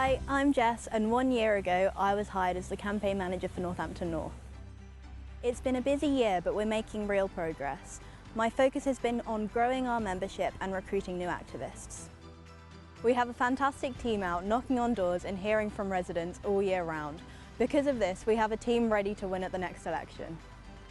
Hi, I'm Jess, and 1 year ago I was hired as the campaign manager for Northampton North. It's been a busy year, but we're making real progress. My focus has been on growing our membership and recruiting new activists. We have a fantastic team out knocking on doors and hearing from residents all year round. Because of this, we have a team ready to win at the next election.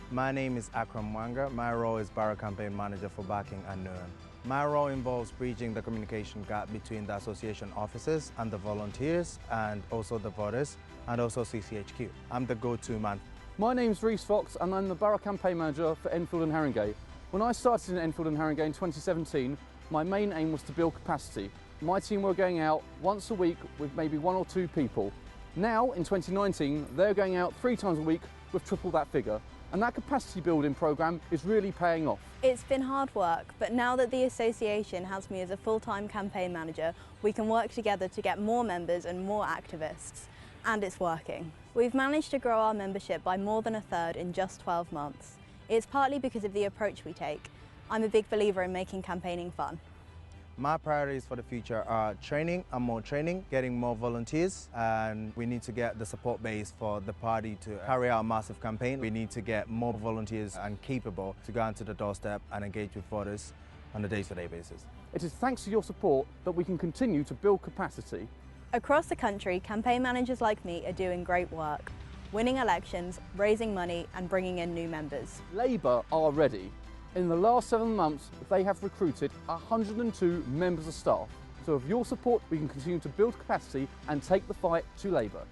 My name is Akram Mwanga. My role is Borough Campaign Manager for Barking and Newham. My role involves bridging the communication gap between the association officers and the volunteers, and also the voters, and also CCHQ. I'm the go-to man. My name's Reece Fox and I'm the Borough Campaign Manager for Enfield and Haringey. When I started in Enfield and Haringey in 2017, my main aim was to build capacity. My team were going out once a week with maybe 1 or 2 people. Now, in 2019, they're going out 3 times a week with triple that figure. And that capacity building programme is really paying off. It's been hard work, but now that the association has me as a full-time campaign manager, we can work together to get more members and more activists. And it's working. We've managed to grow our membership by more than 1/3 in just 12 months. It's partly because of the approach we take. I'm a big believer in making campaigning fun. My priorities for the future are training and more training, getting more volunteers, and we need to get the support base for the party to carry out a massive campaign. We need to get more volunteers and capable to go onto the doorstep and engage with voters on a day-to-day basis. It is thanks to your support that we can continue to build capacity. Across the country, campaign managers like me are doing great work, winning elections, raising money and bringing in new members. Labour are ready. In the last 7 months, they have recruited 102 members of staff. So with your support, we can continue to build capacity and take the fight to Labour.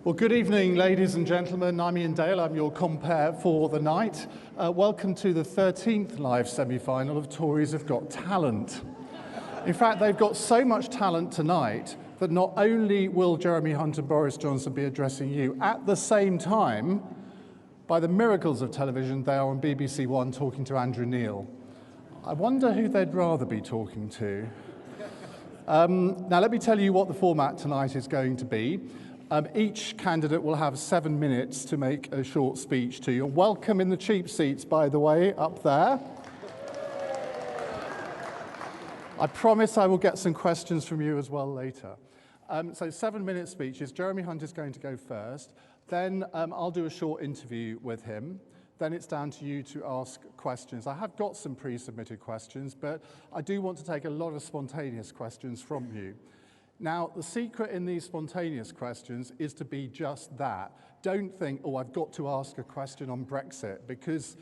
Well, good evening, ladies and gentlemen. I'm Ian Dale. I'm your compere for the night. Welcome to the 13th live semi-final of Tories Have Got Talent. In fact, they've got so much talent tonight that not only will Jeremy Hunt and Boris Johnson be addressing you, at the same time, by the miracles of television, they are on BBC One talking to Andrew Neil. I wonder who they'd rather be talking to. Now, let me tell you what the format tonight is going to be. Each candidate will have 7 minutes to make a short speech to you. Welcome in the cheap seats, by the way, up there. I promise I will get some questions from you as well later. So 7-minute speeches. Jeremy Hunt is going to go first. Then I'll do a short interview with him. Then it's down to you to ask questions. I have got some pre-submitted questions, but I do want to take a lot of spontaneous questions from you. Now, the secret in these spontaneous questions is to be just that. Don't think, oh, I've got to ask a question on Brexit, because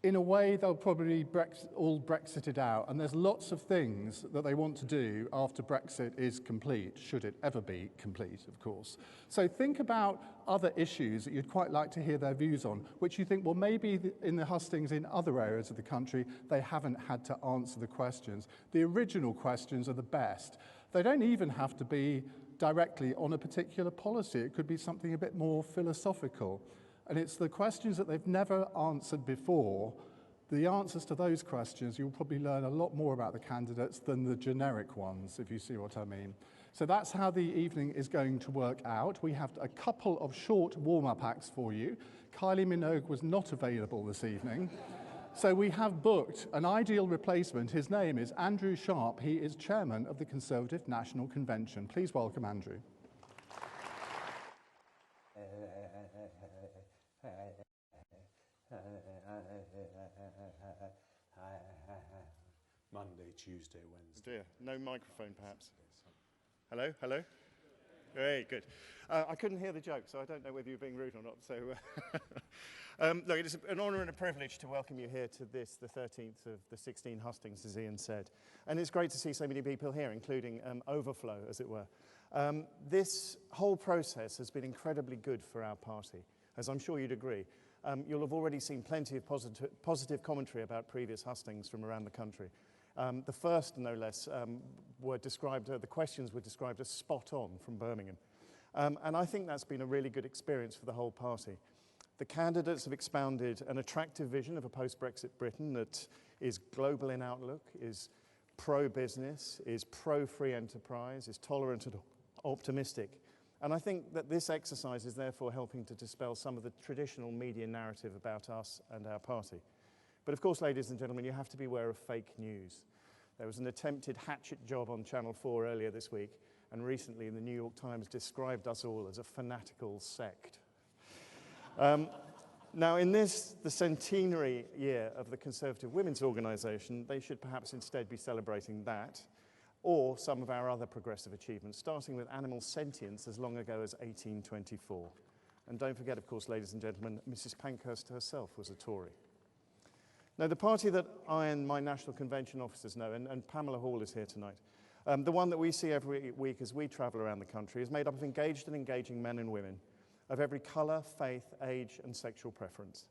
in a way they'll probably all Brexited out, and there's lots of things that they want to do after Brexit is complete, should it ever be complete, of course. So think about other issues that you'd quite like to hear their views on, which you think, well, maybe in the hustings in other areas of the country, they haven't had to answer the questions. The original questions are the best. They don't even have to be directly on a particular policy. It could be something a bit more philosophical. And it's the questions that they've never answered before. The answers to those questions, you'll probably learn a lot more about the candidates than the generic ones, if you see what I mean. So that's how the evening is going to work out. We have a couple of short warm-up acts for you. Kylie Minogue was not available this evening. So we have booked an ideal replacement. His name is Andrew Sharp. He is chairman of the Conservative National Convention. Please welcome Andrew. Monday, Tuesday, Wednesday. Dear, no microphone perhaps. Hello, hello? Very good. I couldn't hear the joke, so I don't know whether you're being rude or not. So, look, it is an honour and a privilege to welcome you here to this, the 13th of the 16 hustings, as Ian said. And it's great to see so many people here, including overflow, as it were. This whole process has been incredibly good for our party, as I'm sure you'd agree. You'll have already seen plenty of positive commentary about previous hustings from around the country. The first, no less, were described, the questions were described as spot on from Birmingham. And I think that's been a really good experience for the whole party. The candidates have expounded an attractive vision of a post-Brexit Britain that is global in outlook, is pro-business, is pro-free enterprise, is tolerant and optimistic. And I think that this exercise is therefore helping to dispel some of the traditional media narrative about us and our party. But of course, ladies and gentlemen, you have to be aware of fake news. There was an attempted hatchet job on Channel 4 earlier this week, and recently the New York Times described us all as a fanatical sect. Now, in this, the centenary year of the Conservative Women's Organisation, they should perhaps instead be celebrating that, or some of our other progressive achievements, starting with animal sentience as long ago as 1824. And don't forget, of course, ladies and gentlemen, Mrs. Pankhurst herself was a Tory. Now, the party that I and my national convention officers know, and Pamela Hall is here tonight, the one that we see every week as we travel around the country, is made up of engaged and engaging men and women of every colour, faith, age and sexual preference.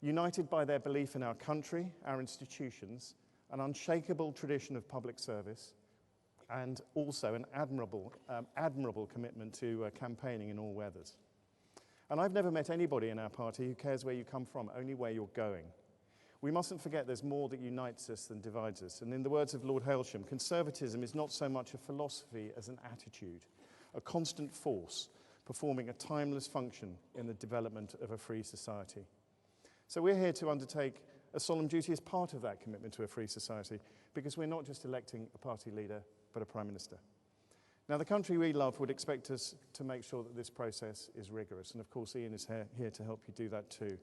United by their belief in our country, our institutions, an unshakable tradition of public service, and also an admirable commitment to campaigning in all weathers. And I've never met anybody in our party who cares where you come from, only where you're going. We mustn't forget there's more that unites us than divides us. And in the words of Lord Hailsham, conservatism is not so much a philosophy as an attitude, a constant force performing a timeless function in the development of a free society. So we're here to undertake a solemn duty as part of that commitment to a free society, because we're not just electing a party leader, but a Prime Minister. Now, the country we love would expect us to make sure that this process is rigorous, and of course Ian is here to help you do that too.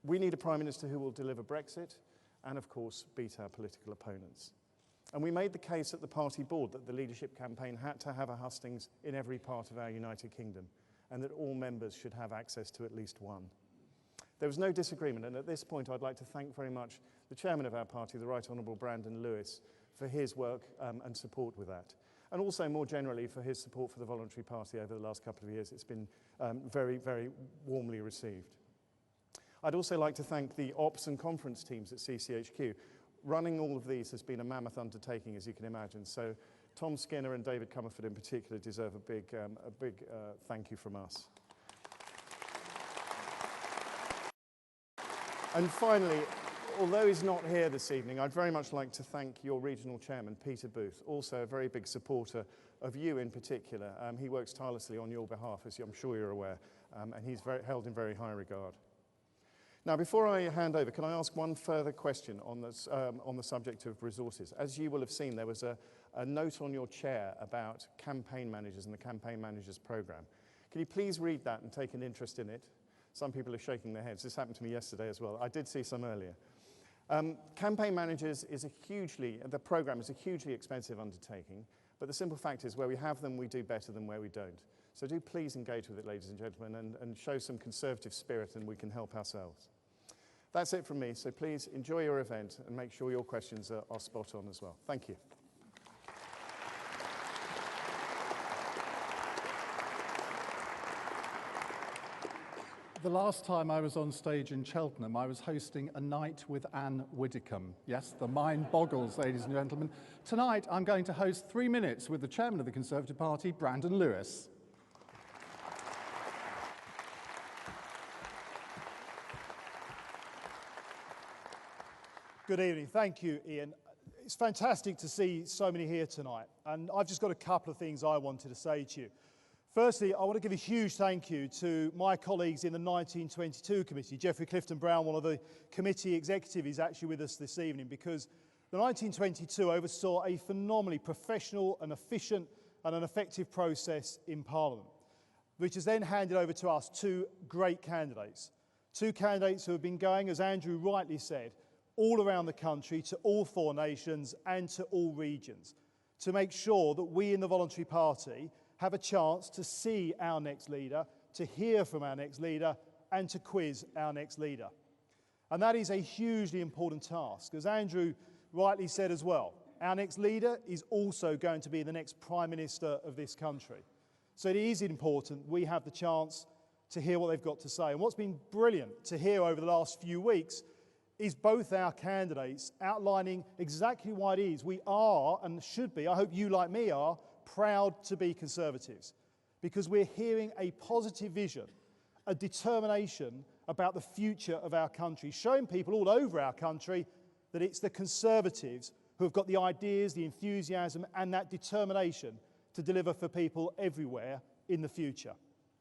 We need a Prime Minister who will deliver Brexit and, of course, beat our political opponents. And we made the case at the party board that the leadership campaign had to have a hustings in every part of our United Kingdom, and that all members should have access to at least one. There was no disagreement, and at this point I'd like to thank very much the chairman of our party, the Right Honourable Brandon Lewis, for his work and support with that. and also more generally for his support for the voluntary party over the last couple of years. It's been very, very warmly received. I'd also like to thank the ops and conference teams at CCHQ. Running all of these has been a mammoth undertaking, as you can imagine. So Tom Skinner and David Comerford in particular deserve a big thank you from us. And finally, although he's not here this evening, I'd very much like to thank your regional chairman, Peter Booth, also a very big supporter of you in particular. He works tirelessly on your behalf, as I'm sure you're aware, and he's held in very high regard. Now, before I hand over, can I ask one further question on the subject of resources? As you will have seen, there was a note on your chair about campaign managers and the campaign managers programme. Can you please read that and take an interest in it? Some people are shaking their heads. This happened to me yesterday as well. I did see some earlier. Campaign managers the programme is a hugely expensive undertaking, but the simple fact is where we have them, we do better than where we don't. So do please engage with it, ladies and gentlemen, and show some conservative spirit, and we can help ourselves. That's it from me, so please enjoy your event and make sure your questions are spot on as well. Thank you. The last time I was on stage in Cheltenham, I was hosting a night with Anne Widdecombe. Yes, the mind boggles, ladies and gentlemen. Tonight, I'm going to host 3 Minutes with the chairman of the Conservative Party, Brandon Lewis. Good evening. Thank you, Ian. It's fantastic to see so many here tonight, and I've just got a couple of things I wanted to say to you. Firstly, I want to give a huge thank you to my colleagues in the 1922 committee. Geoffrey Clifton Brown, one of the committee executive, is actually with us this evening because the 1922 oversaw a phenomenally professional and efficient and an effective process in Parliament, which has then handed over to us two great candidates. Two candidates who have been going, as Andrew rightly said, all around the country to all 4 nations and to all regions to make sure that we in the voluntary party have a chance to see our next leader, to hear from our next leader, and to quiz our next leader. And that is a hugely important task. As Andrew rightly said as well, our next leader is also going to be the next Prime Minister of this country. So it is important we have the chance to hear what they've got to say. And what's been brilliant to hear over the last few weeks is both our candidates outlining exactly why it is we are and should be, I hope you like me are, proud to be Conservatives, because we're hearing a positive vision, a determination about the future of our country, showing people all over our country that it's the Conservatives who have got the ideas, the enthusiasm and that determination to deliver for people everywhere in the future.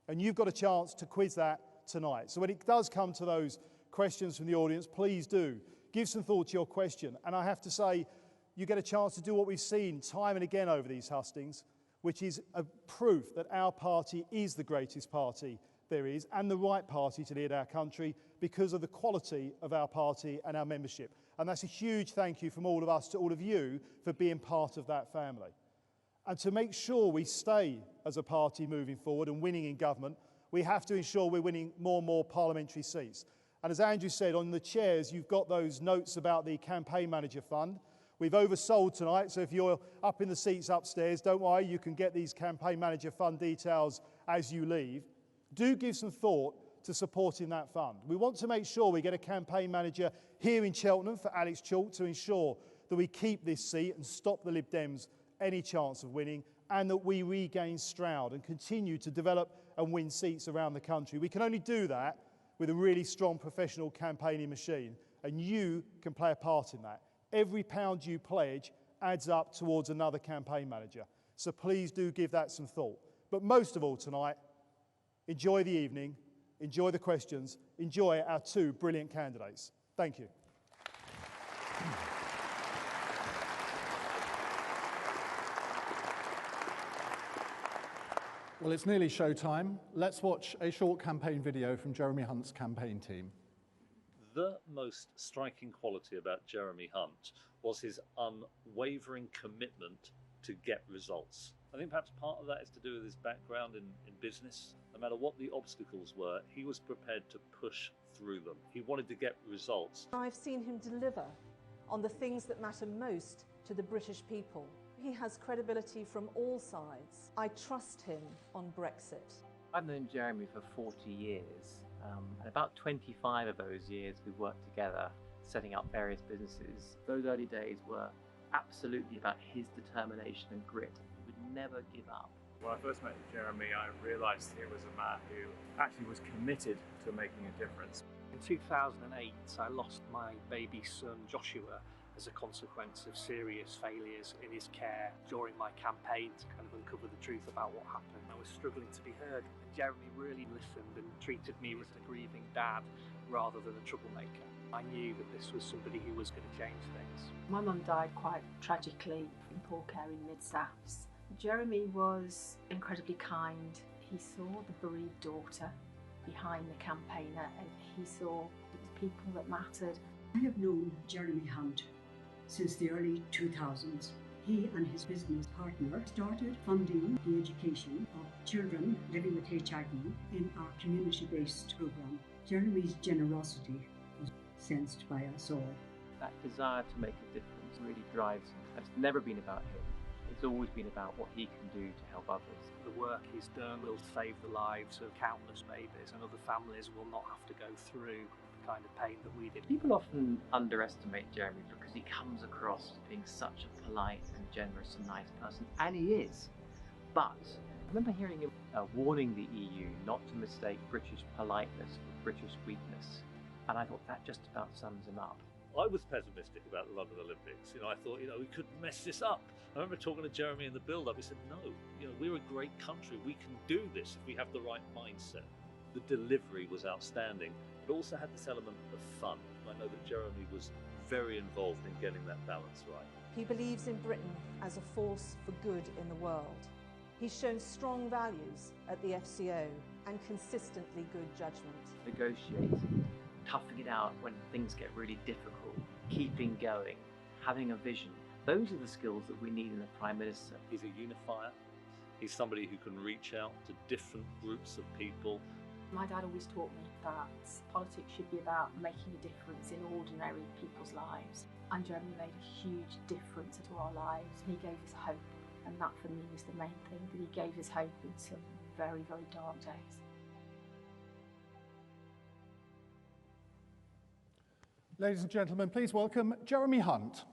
And you've got a chance to quiz that tonight. So when it does come to those questions from the audience, please do give some thought to your question. And I have to say, you get a chance to do what we've seen time and again over these hustings, which is a proof that our party is the greatest party there is and the right party to lead our country because of the quality of our party and our membership. And that's a huge thank you from all of us to all of you for being part of that family. And to make sure we stay as a party moving forward and winning in government, we have to ensure we're winning more and more parliamentary seats. And as Andrew said, on the chairs, you've got those notes about the Campaign Manager Fund. We've oversold tonight, so if you're up in the seats upstairs, don't worry, you can get these Campaign Manager Fund details as you leave. Do give some thought to supporting that fund. We want to make sure we get a campaign manager here in Cheltenham for Alex Chalk to ensure that we keep this seat and stop the Lib Dems any chance of winning, and that we regain Stroud and continue to develop and win seats around the country. We can only do that with a really strong professional campaigning machine, and you can play a part in that. Every pound you pledge adds up towards another campaign manager. So please do give that some thought. But most of all tonight, enjoy the evening, enjoy the questions, enjoy our two brilliant candidates. Thank you. Well, it's nearly showtime. Let's watch a short campaign video from Jeremy Hunt's campaign team. The most striking quality about Jeremy Hunt was his unwavering commitment to get results. I think perhaps part of that is to do with his background in business. No matter what the obstacles were, he was prepared to push through them. He wanted to get results. I've seen him deliver on the things that matter most to the British people. He has credibility from all sides. I trust him on Brexit. I've known Jeremy for 40 years, and about 25 of those years we've worked together, setting up various businesses. Those early days were absolutely about his determination and grit. He would never give up. When I first met Jeremy, I realised he was a man who actually was committed to making a difference. In 2008, I lost my baby son Joshua as a consequence of serious failures in his care during my campaign to kind of uncover the truth about what happened. I was struggling to be heard, and Jeremy really listened and treated me as a grieving dad rather than a troublemaker. I knew that this was somebody who was going to change things. My mum died quite tragically in poor care in Mid-Souths. Jeremy was incredibly kind. He saw the bereaved daughter behind the campaigner, and he saw the people that mattered. I have known Jeremy Hunt since the early 2000s. He and his business partner started funding the education of children living with HIV in our community-based programme. Jeremy's generosity was sensed by us all. That desire to make a difference really drives him. It's never been about him. It's always been about what he can do to help others. The work he's done will save the lives of countless babies, and other families will not have to go through the kind of pain that we did. People often underestimate Jeremy because he comes across as being such a polite and generous and nice person, and he is. But I remember hearing him warning the EU not to mistake British politeness for British weakness, and I thought that just about sums him up. I was pessimistic about the London Olympics. I thought, we could mess this up. I remember talking to Jeremy in the build-up. He said, no, we're a great country. We can do this if we have the right mindset. The delivery was outstanding. It also had this element of fun. I know that Jeremy was very involved in getting that balance right. He believes in Britain as a force for good in the world. He's shown strong values at the FCO and consistently good judgment. Negotiating, toughing it out when things get really difficult, keeping going, having a vision. Those are the skills that we need in a Prime Minister. He's a unifier. He's somebody who can reach out to different groups of people. My dad always taught me that politics should be about making a difference in ordinary people's lives. And Jeremy made a huge difference to our lives. He gave us hope, and that for me was the main thing, that he gave us hope in some very, very dark days. Ladies and gentlemen, please welcome Jeremy Hunt.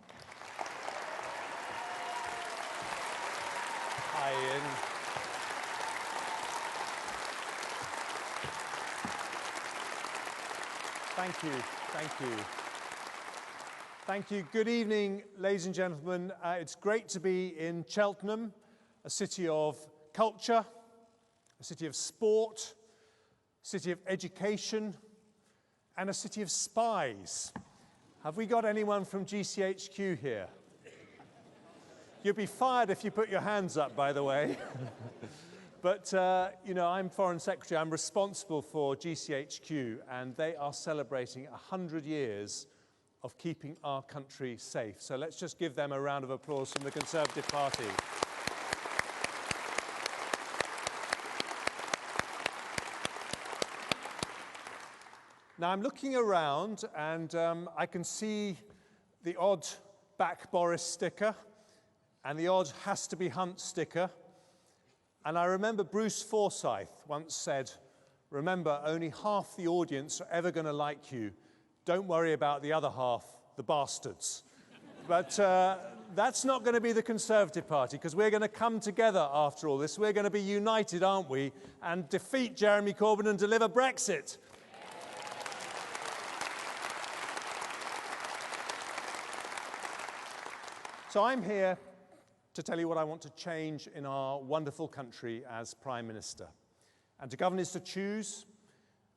Hi, Ian. Thank you, thank you. Thank you. Good evening, ladies and gentlemen. It's great to be in Cheltenham, a city of culture, a city of sport, a city of education, and a city of spies. Have we got anyone from GCHQ here? You'll be fired if you put your hands up, by the way. But, I'm Foreign Secretary. I'm responsible for GCHQ, and they are celebrating 100 years of keeping our country safe. So let's just give them a round of applause from the Conservative Party. Now, I'm looking around, and I can see the odd Back Boris sticker, and the odd Has to be Hunt sticker. And I remember Bruce Forsyth once said, remember, only half the audience are ever going to like you. Don't worry about the other half, the bastards. But that's not going to be the Conservative Party, because we're going to come together after all this. We're going to be united, aren't we? And defeat Jeremy Corbyn and deliver Brexit. So I'm here to tell you what I want to change in our wonderful country as Prime Minister. And to govern is to choose,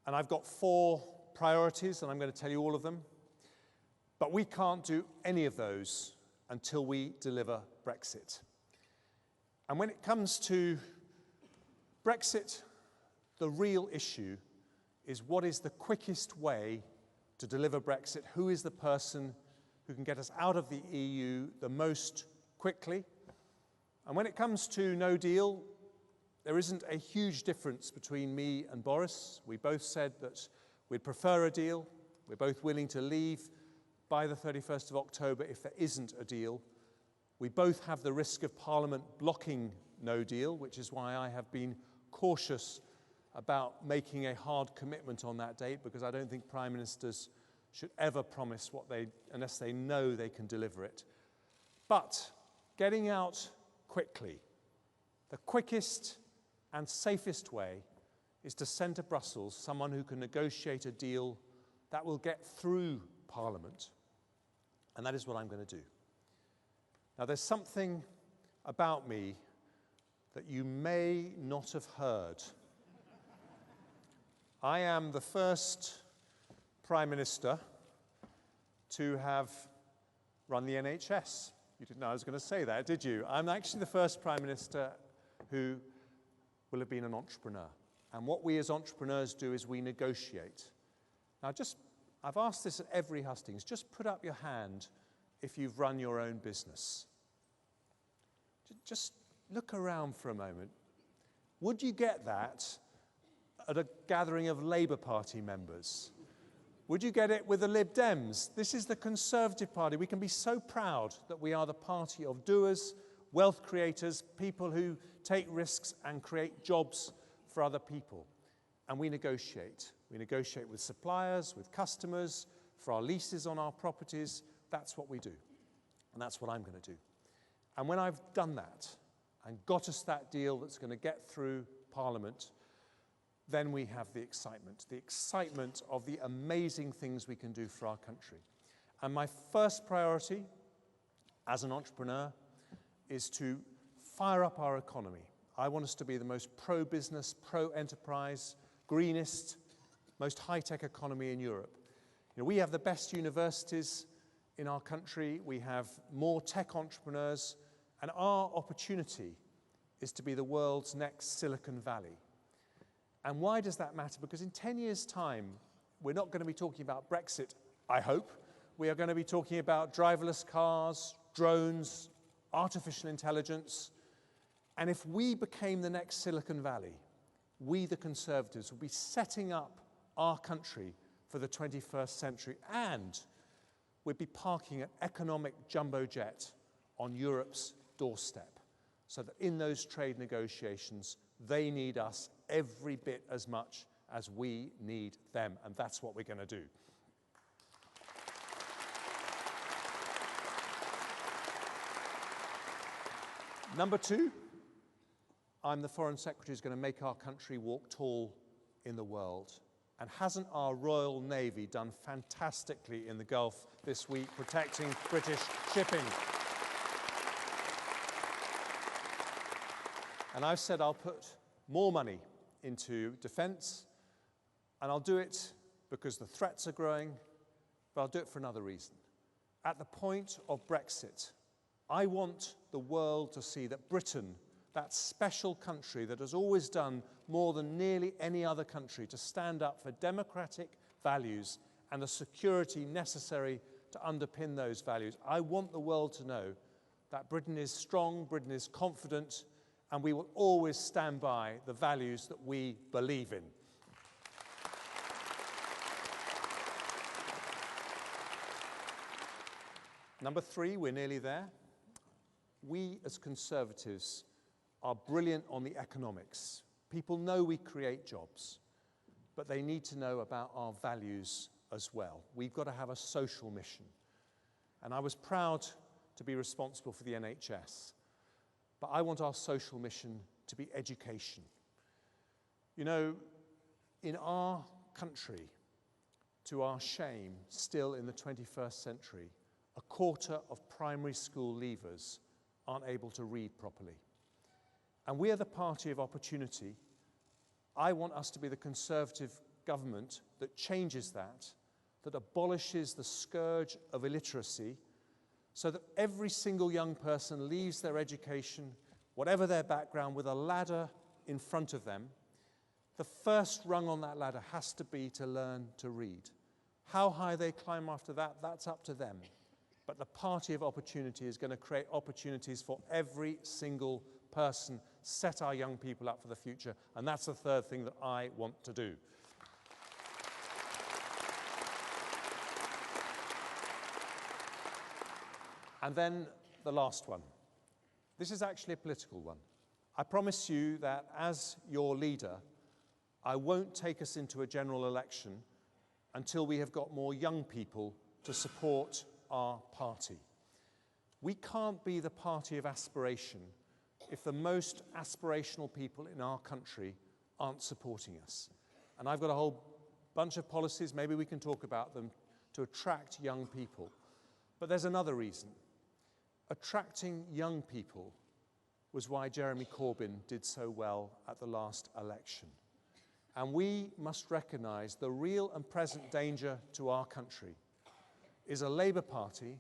and I've got 4 priorities, and I'm going to tell you all of them. But we can't do any of those until we deliver Brexit. And when it comes to Brexit, the real issue is what is the quickest way to deliver Brexit? Who is the person who can get us out of the EU the most quickly? And when it comes to no deal, there isn't a huge difference between me and Boris. We both said that we'd prefer a deal. We're both willing to leave by the 31st of October if there isn't a deal. We both have the risk of Parliament blocking no deal, which is why I have been cautious about making a hard commitment on that date, because I don't think Prime Ministers should ever promise unless they know they can deliver it. But getting out quickly, the quickest and safest way is to send to Brussels someone who can negotiate a deal that will get through Parliament. And that is what I'm going to do. Now, there's something about me that you may not have heard. I am the first Prime Minister to have run the NHS. You didn't know I was going to say that, did you? I'm actually the first Prime Minister who will have been an entrepreneur. And what we as entrepreneurs do is we negotiate. Now, I've asked this at every hustings. Just put up your hand if you've run your own business. Just look around for a moment. Would you get that at a gathering of Labour Party members? Would you get it with the Lib Dems? This is the Conservative Party. We can be so proud that we are the party of doers, wealth creators, people who take risks and create jobs for other people. And we negotiate. We negotiate with suppliers, with customers, for our leases on our properties. That's what we do. And that's what I'm going to do. And when I've done that and got us that deal that's going to get through Parliament, then we have the excitement of the amazing things we can do for our country. And my first priority as an entrepreneur is to fire up our economy. I want us to be the most pro-business, pro-enterprise, greenest, most high-tech economy in Europe. You know, we have the best universities in our country. We have more tech entrepreneurs. And our opportunity is to be the world's next Silicon Valley. And why does that matter? Because in 10 years' time, we're not going to be talking about Brexit, I hope. We are going to be talking about driverless cars, drones, artificial intelligence. And if we became the next Silicon Valley, we, the Conservatives, would be setting up our country for the 21st century. And we'd be parking an economic jumbo jet on Europe's doorstep, so that in those trade negotiations, they need us every bit as much as we need them, and that's what we're going to do. Number two, I'm the Foreign Secretary who's going to make our country walk tall in the world. And hasn't our Royal Navy done fantastically in the Gulf this week, protecting British shipping? And I've said I'll put more money into defence, and I'll do it because the threats are growing, but I'll do it for another reason. At the point of Brexit, I want the world to see that Britain, that special country that has always done more than nearly any other country to stand up for democratic values and the security necessary to underpin those values. I want the world to know that Britain is strong, Britain is confident, and we will always stand by the values that we believe in. Number three, we're nearly there. We as Conservatives are brilliant on the economics. People know we create jobs, but they need to know about our values as well. We've got to have a social mission. And I was proud to be responsible for the NHS. But I want our social mission to be education. You know, in our country, to our shame, still in the 21st century, a quarter of primary school leavers aren't able to read properly. And we are the party of opportunity. I want us to be the Conservative government that changes that abolishes the scourge of illiteracy, so that every single young person leaves their education, whatever their background, with a ladder in front of them. The first rung on that ladder has to be to learn to read. How high they climb after that, that's up to them. But the party of opportunity is going to create opportunities for every single person, set our young people up for the future, and that's the third thing that I want to do. And then the last one. This is actually a political one. I promise you that as your leader, I won't take us into a general election until we have got more young people to support our party. We can't be the party of aspiration if the most aspirational people in our country aren't supporting us. And I've got a whole bunch of policies, maybe we can talk about them, to attract young people. But there's another reason. Attracting young people was why Jeremy Corbyn did so well at the last election. And we must recognise the real and present danger to our country is a Labour Party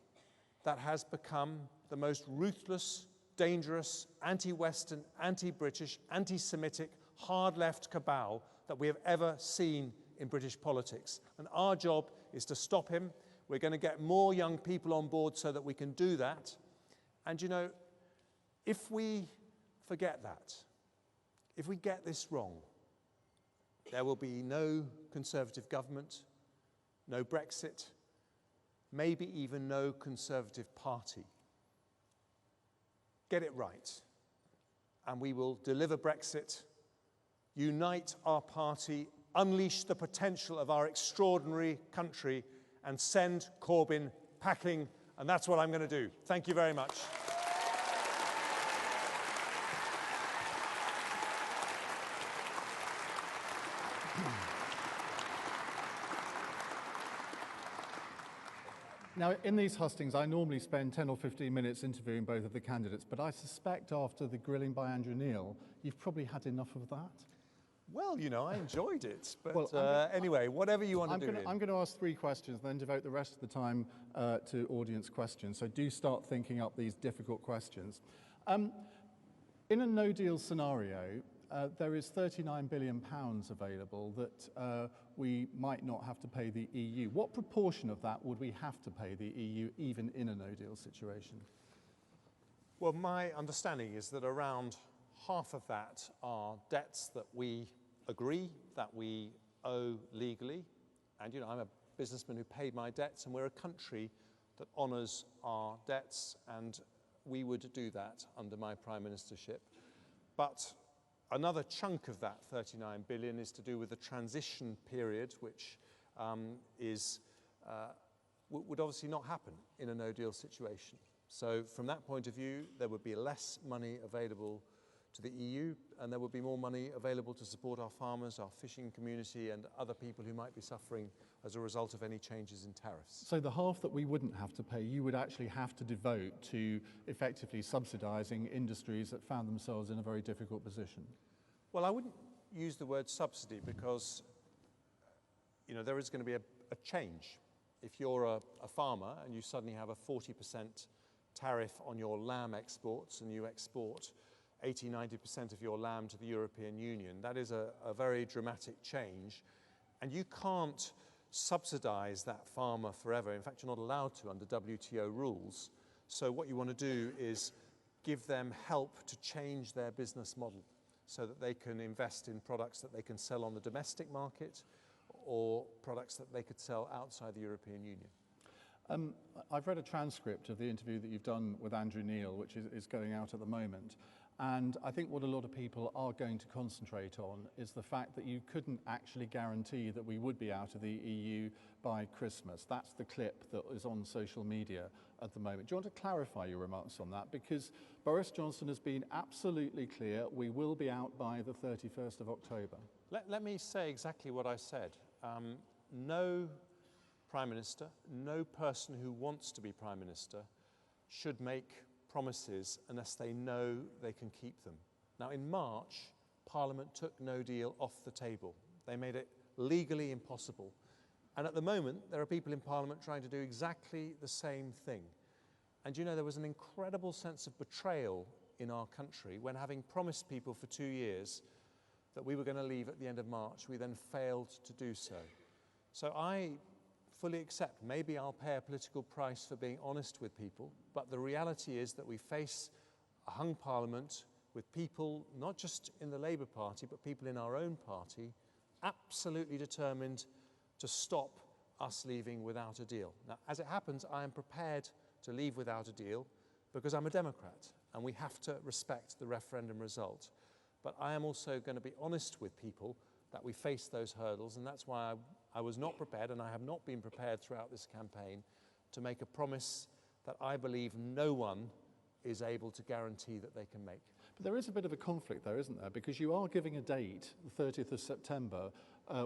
that has become the most ruthless, dangerous, anti-Western, anti-British, anti-Semitic, hard-left cabal that we have ever seen in British politics. And our job is to stop him. We're going to get more young people on board so that we can do that. And you know, if we forget that, if we get this wrong, there will be no Conservative government, no Brexit, maybe even no Conservative Party. Get it right, and we will deliver Brexit, unite our party, unleash the potential of our extraordinary country, and send Corbyn packing, and that's what I'm going to do. Thank you very much. Now, in these hustings, I normally spend 10 or 15 minutes interviewing both of the candidates, but I suspect after the grilling by Andrew Neil, you've probably had enough of that. Well, you know, I enjoyed it, but anyway, whatever you want to do. I'm going to ask 3 questions, then devote the rest of the time to audience questions, so do start thinking up these difficult questions. In a no-deal scenario, there is £39 billion available that we might not have to pay the EU. What proportion of that would we have to pay the EU, even in a no-deal situation? Well, my understanding is that around half of that are debts that we agree that we owe legally. And, you know, I'm a businessman who paid my debts, and we're a country that honours our debts, and we would do that under my Prime Ministership. But another chunk of that 39 billion is to do with the transition period, which would obviously not happen in a no-deal situation. So from that point of view, there would be less money available to the EU, and there would be more money available to support our farmers, our fishing community, and other people who might be suffering as a result of any changes in tariffs. So the half that we wouldn't have to pay, you would actually have to devote to effectively subsidising industries that found themselves in a very difficult position. Well, I wouldn't use the word subsidy because, you know, there is going to be a change. If you're a farmer and you suddenly have a 40% tariff on your lamb exports, and you export 80–90% of your lamb to the European Union, that is a very dramatic change. And you can't subsidise that farmer forever. In fact, you're not allowed to under WTO rules. So what you want to do is give them help to change their business model so that they can invest in products that they can sell on the domestic market or products that they could sell outside the European Union. I've read a transcript of the interview that you've done with Andrew Neil, which is going out at the moment. And I think what a lot of people are going to concentrate on is the fact that you couldn't actually guarantee that we would be out of the EU by Christmas. That's the clip that is on social media at the moment. Do you want to clarify your remarks on that? Because Boris Johnson has been absolutely clear, we will be out by the 31st of October. Let me say exactly what I said. No Prime Minister, no person who wants to be Prime Minister should make promises unless they know they can keep them. Now, in March, Parliament took no deal off the table. They made it legally impossible. And at the moment, there are people in Parliament trying to do exactly the same thing. And you know, there was an incredible sense of betrayal in our country when, having promised people for 2 years that we were going to leave at the end of March, we then failed to do so. So I fully accept, maybe I'll pay a political price for being honest with people, but the reality is that we face a hung Parliament with people, not just in the Labour Party, but people in our own party, absolutely determined to stop us leaving without a deal. Now, as it happens, I am prepared to leave without a deal, because I'm a Democrat and we have to respect the referendum result. But I am also going to be honest with people that we face those hurdles, and that's why I was not prepared, and I have not been prepared throughout this campaign, to make a promise that I believe no one is able to guarantee that they can make. But there is a bit of a conflict though, isn't there? Because you are giving a date, the 30th of September,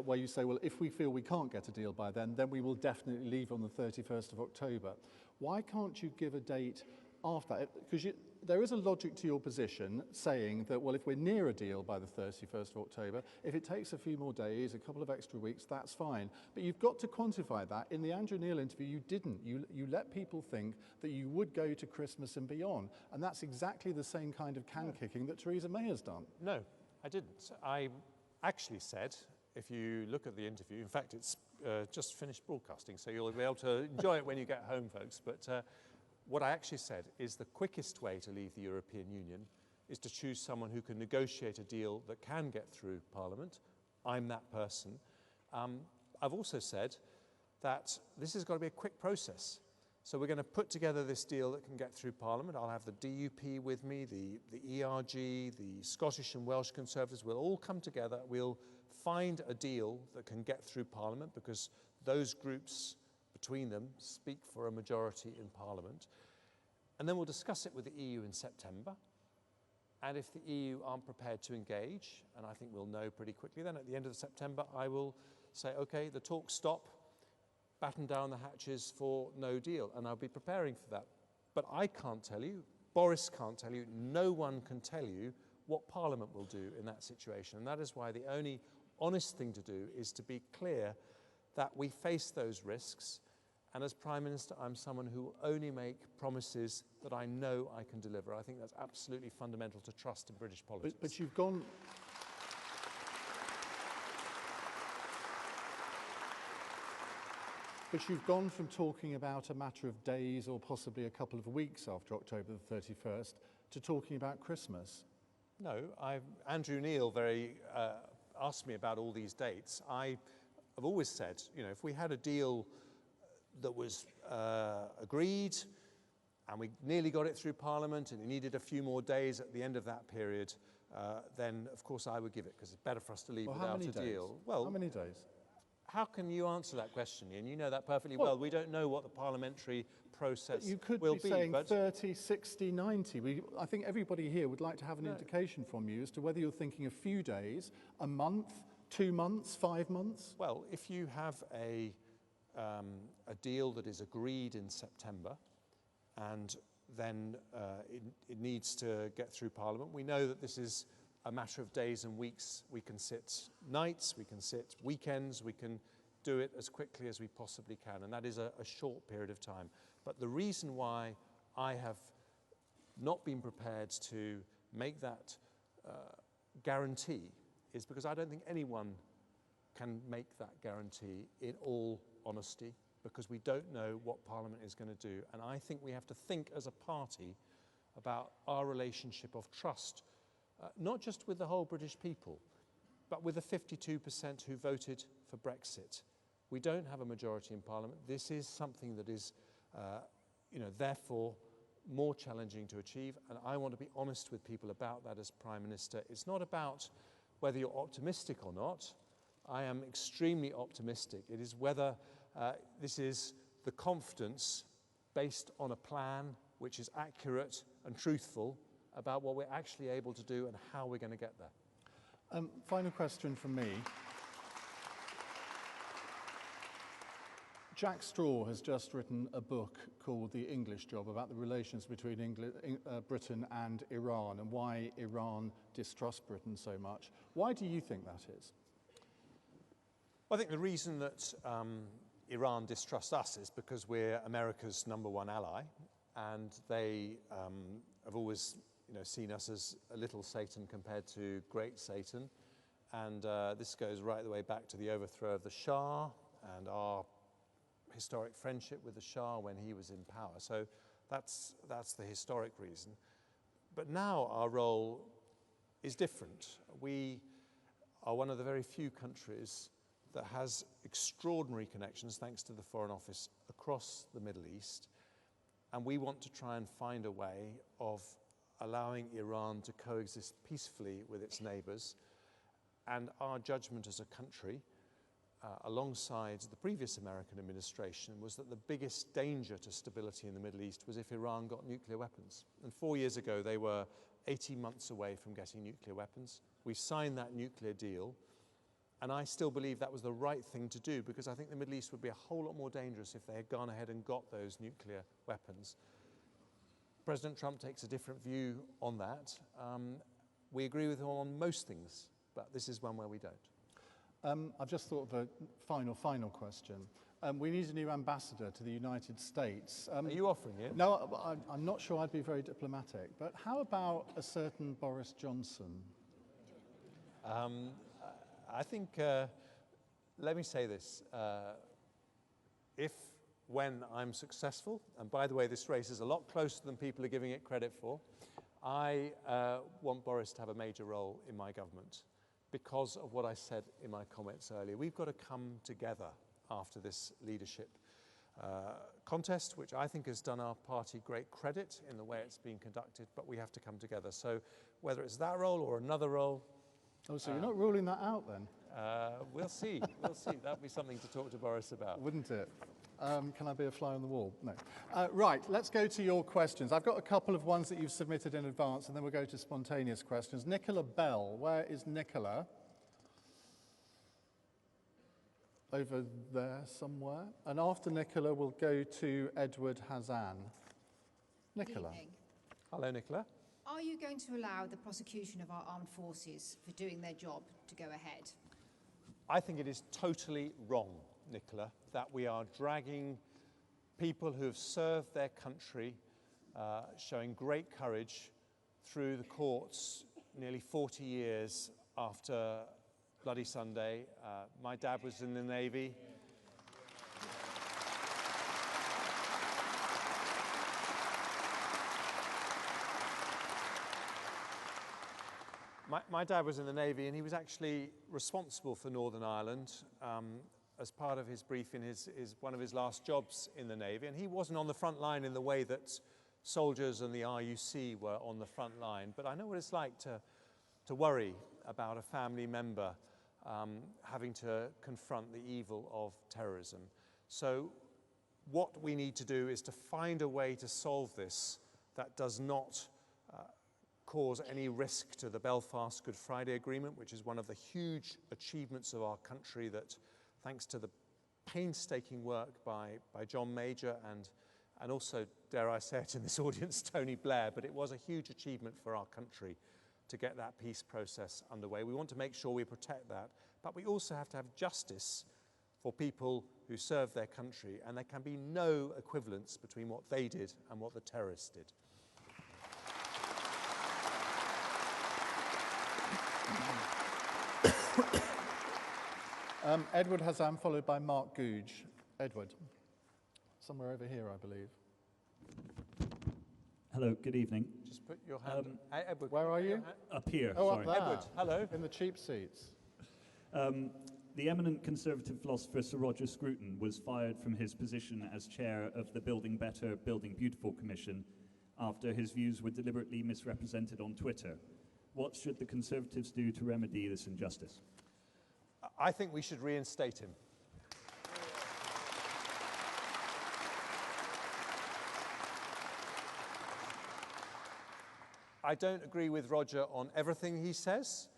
where you say, well, if we feel we can't get a deal by then we will definitely leave on the 31st of October. Why can't you give a date after that? Because there is a logic to your position saying that, well, if we're near a deal by the 31st of October, if it takes a few more days, a couple of extra weeks, that's fine. But you've got to quantify that. In the Andrew Neil interview, you didn't. You let people think that you would go to Christmas and beyond. And that's exactly the same kind of can-kicking that Theresa May has done. No, I didn't. I actually said, if you look at the interview, in fact, it's just finished broadcasting, so you'll be able to enjoy it when you get home, folks. But what I actually said is the quickest way to leave the European Union is to choose someone who can negotiate a deal that can get through Parliament. I'm that person. I've also said that this has got to be a quick process. So we're going to put together this deal that can get through Parliament. I'll have the DUP with me, the ERG, the Scottish and Welsh Conservatives. We'll all come together. We'll find a deal that can get through Parliament, because those groups between them speak for a majority in Parliament. And then we'll discuss it with the EU in September. And if the EU aren't prepared to engage, and I think we'll know pretty quickly, then at the end of September I will say, okay, the talks stop, batten down the hatches for no deal, and I'll be preparing for that. But I can't tell you, Boris can't tell you, no one can tell you what Parliament will do in that situation. And that is why the only honest thing to do is to be clear that we face those risks. And as Prime Minister, I'm someone who will only make promises that I know I can deliver. I think that's absolutely fundamental to trust in British politics. But you've gone... But you've gone from talking about a matter of days or possibly a couple of weeks after October the 31st to talking about Christmas. No, Andrew Neil asked me about all these dates. I have always said, you know, if we had a deal that was agreed and we nearly got it through Parliament and it needed a few more days at the end of that period, then of course I would give it, because it's better for us to leave without a deal. Well, how many days? How can you answer that question, Ian? You know that perfectly well. We don't know what the parliamentary process you could will be saying 30, 60, 90. I think everybody here would like to have an indication from you as to whether you're thinking a few days, a month, 2 months, 5 months. Well, if you have a deal that is agreed in September and then it needs to get through Parliament, we know that this is a matter of days and weeks. We can sit nights, we can sit weekends, we can do it as quickly as we possibly can, and that is a short period of time. But the reason why I have not been prepared to make that guarantee is because I don't think anyone can make that guarantee in all honesty, because we don't know what Parliament is going to do. And I think we have to think as a party about our relationship of trust, not just with the whole British people, but with the 52% who voted for Brexit. We don't have a majority in Parliament. This is something that is, therefore more challenging to achieve, and I want to be honest with people about that as Prime Minister. It's not about whether you're optimistic or not. I am extremely optimistic. It is whether this is the confidence based on a plan which is accurate and truthful about what we're actually able to do and how we're going to get there. Final question from me. Jack Straw has just written a book called The English Job about the relations between Britain and Iran and why Iran distrusts Britain so much. Why do you think that is? Well, I think the reason that Iran distrusts us is because we're America's #1 ally, and they have always seen us as a little Satan compared to great Satan. And this goes right the way back to the overthrow of the Shah and our historic friendship with the Shah when he was in power. So that's the historic reason. But now our role is different. We are one of the very few countries that has extraordinary connections, thanks to the Foreign Office, across the Middle East. and we want to try and find a way of allowing Iran to coexist peacefully with its neighbours. And our judgment as a country, alongside the previous American administration, was that the biggest danger to stability in the Middle East was if Iran got nuclear weapons. And 4 years ago, they were 18 months away from getting nuclear weapons. We signed that nuclear deal, and I still believe that was the right thing to do, because I think the Middle East would be a whole lot more dangerous if they had gone ahead and got those nuclear weapons. President Trump takes a different view on that. We agree with him on most things, but this is one where we don't. I've just thought of a final question. We need a new ambassador to the United States. Are you offering it? No, I'm not sure I'd be very diplomatic, but how about a certain Boris Johnson? I think, let me say this, when I'm successful, and by the way, this race is a lot closer than people are giving it credit for, I want Boris to have a major role in my government because of what I said in my comments earlier. We've got to come together after this leadership contest, which I think has done our party great credit in the way it's been conducted, but we have to come together. So whether it's that role or another role. Oh, so you're not ruling that out then? We'll see, we'll see. That'd be something to talk to Boris about. Wouldn't it? Can I be a fly on the wall? No. Right, let's go to your questions. I've got a couple of ones that you've submitted in advance, and then we'll go to spontaneous questions. Nicola Bell, where is Nicola? Over there somewhere. And after Nicola, we'll go to Edward Hazan. Nicola. Good evening. Hello, Nicola. Are you going to allow the prosecution of our armed forces for doing their job to go ahead? I think it is totally wrong, Nicola, that we are dragging people who have served their country, showing great courage, through the courts nearly 40 years after Bloody Sunday. My dad was in the Navy. My dad was in the Navy, and he was actually responsible for Northern Ireland as part of his brief in one of his last jobs in the Navy. And he wasn't on the front line in the way that soldiers and the RUC were on the front line. But I know what it's like to worry about a family member having to confront the evil of terrorism. So what we need to do is to find a way to solve this that does not cause any risk to the Belfast Good Friday Agreement, which is one of the huge achievements of our country that, thanks to the painstaking work by John Major and also, dare I say it in this audience, Tony Blair, but it was a huge achievement for our country to get that peace process underway. We want to make sure we protect that, but we also have to have justice for people who serve their country, and there can be no equivalence between what they did and what the terrorists did. Edward Hazan, followed by Mark Googe. Edward, somewhere over here, I believe. Hello, good evening. Just put your hand. Edward, where are you? Up here. Oh, sorry. up there. Edward, hello. In the cheap seats. The eminent Conservative philosopher Sir Roger Scruton was fired from his position as chair of the Building Better, Building Beautiful Commission after his views were deliberately misrepresented on Twitter. What should the Conservatives do to remedy this injustice? I think we should reinstate him. I don't agree with Roger on everything he says,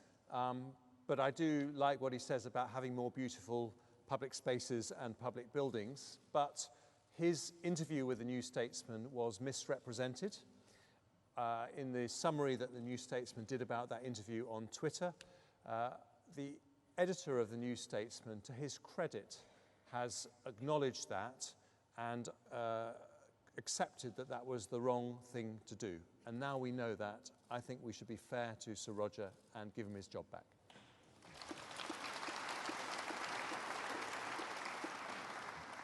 but I do like what he says about having more beautiful public spaces and public buildings. But his interview with the New Statesman was misrepresented. In the summary that the New Statesman did about that interview on Twitter, the editor of the New Statesman, to his credit, has acknowledged that and accepted that that was the wrong thing to do. And now we know that. I think we should be fair to Sir Roger and give him his job back.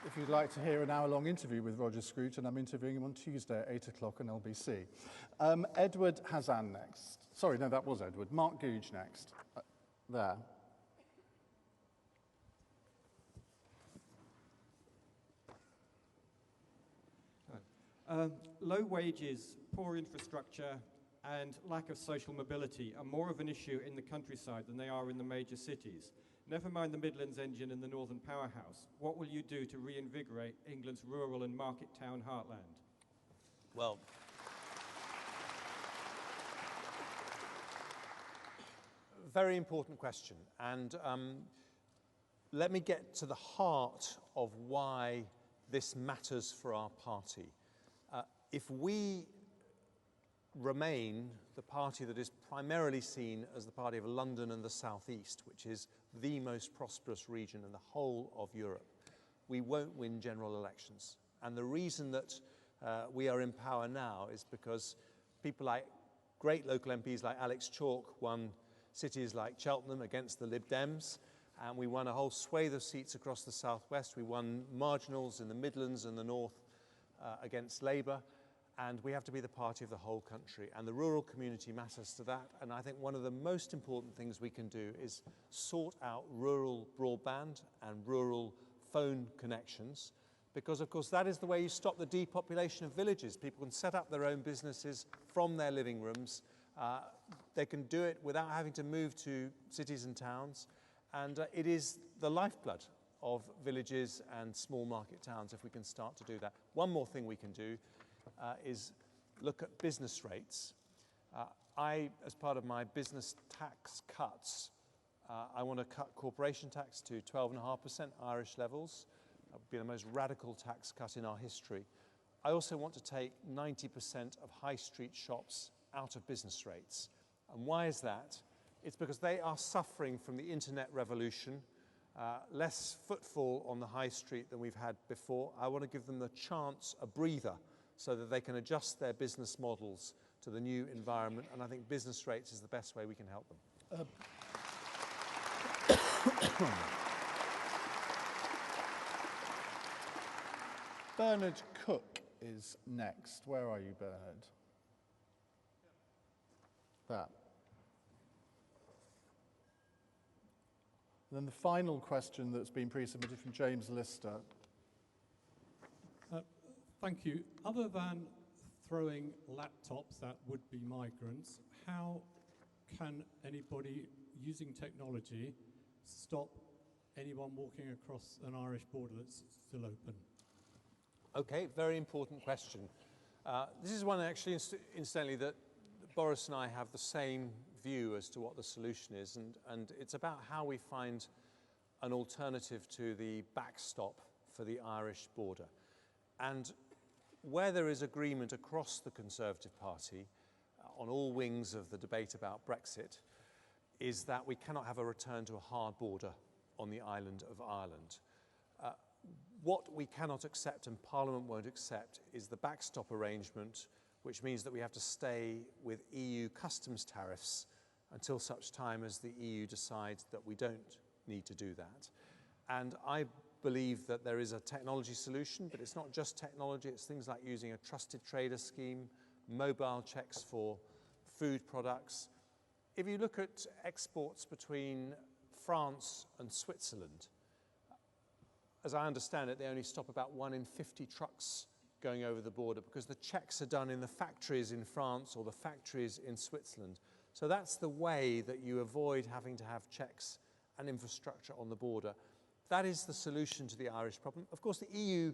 If you'd like to hear an hour-long interview with Roger Scruton, I'm interviewing him on Tuesday at 8 o'clock on LBC. Edward Hazan next. Sorry, no, that was Edward. Mark Googe next. There. Low wages, poor infrastructure, and lack of social mobility are more of an issue in the countryside than they are in the major cities. Never mind the Midlands engine and the Northern powerhouse. What will you do to reinvigorate England's rural and market town heartland? Well, very important question, and let me get to the heart of why this matters for our party. If we remain the party that is primarily seen as the party of London and the South East, which is the most prosperous region in the whole of Europe, we won't win general elections. And the reason that we are in power now is because people like great local MPs like Alex Chalk won cities like Cheltenham against the Lib Dems, and we won a whole swathe of seats across the southwest. We won marginals in the Midlands and the north against Labour, and we have to be the party of the whole country, and the rural community matters to that. And I think one of the most important things we can do is sort out rural broadband and rural phone connections, because of course that is the way you stop the depopulation of villages. People can set up their own businesses from their living rooms. They can do it without having to move to cities and towns, and it is the lifeblood of villages and small market towns if we can start to do that. One more thing we can do is look at business rates. I, as part of my business tax cuts, I want to cut corporation tax to 12.5% Irish levels. That would be the most radical tax cut in our history. I also want to take 90% of high street shops out of business rates. And why is that? It's because they are suffering from the internet revolution, less footfall on the high street than we've had before. I want to give them the chance, a breather, so that they can adjust their business models to the new environment, and I think business rates is the best way we can help them. Bernard Cook is next. Where are you, Bernard? That. And then the final question that's been pre-submitted from James Lister. Thank you. Other than throwing laptops at would-be migrants, how can anybody using technology stop anyone walking across an Irish border that's still open? Okay, very important question. This is one actually, incidentally, that Boris and I have the same view as to what the solution is, and it's about how we find an alternative to the backstop for the Irish border. And where there is agreement across the Conservative Party on all wings of the debate about Brexit is that we cannot have a return to a hard border on the island of Ireland. What we cannot accept and Parliament won't accept is the backstop arrangement, which means that we have to stay with EU customs tariffs until such time as the EU decides that we don't need to do that. And I believe that there is a technology solution, but it's not just technology, it's things like using a trusted trader scheme, mobile checks for food products. If you look at exports between France and Switzerland, as I understand it, they only stop about 1 in 50 trucks going over the border because the checks are done in the factories in France or the factories in Switzerland. So that's the way that you avoid having to have checks and infrastructure on the border. That is the solution to the Irish problem. Of course, the EU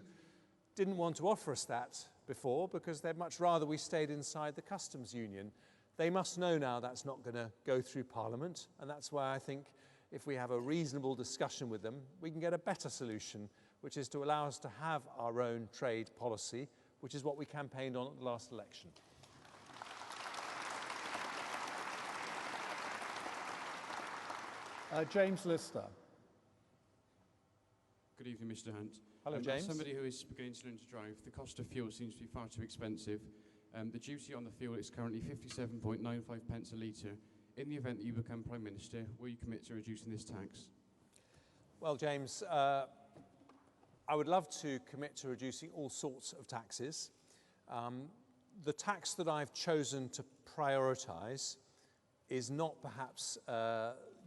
didn't want to offer us that before because they'd much rather we stayed inside the customs union. They must know now that's not going to go through Parliament, and that's why I think if we have a reasonable discussion with them, we can get a better solution, which is to allow us to have our own trade policy, which is what we campaigned on at the last election. James Lister. Good evening, Mr. Hunt. Hello, James. As somebody who is beginning to learn to drive, the cost of fuel seems to be far too expensive. The duty on the fuel is currently 57.95 pence a litre. In the event that you become Prime Minister, will you commit to reducing this tax? Well, James, I would love to commit to reducing all sorts of taxes. The tax that I've chosen to prioritise is not perhaps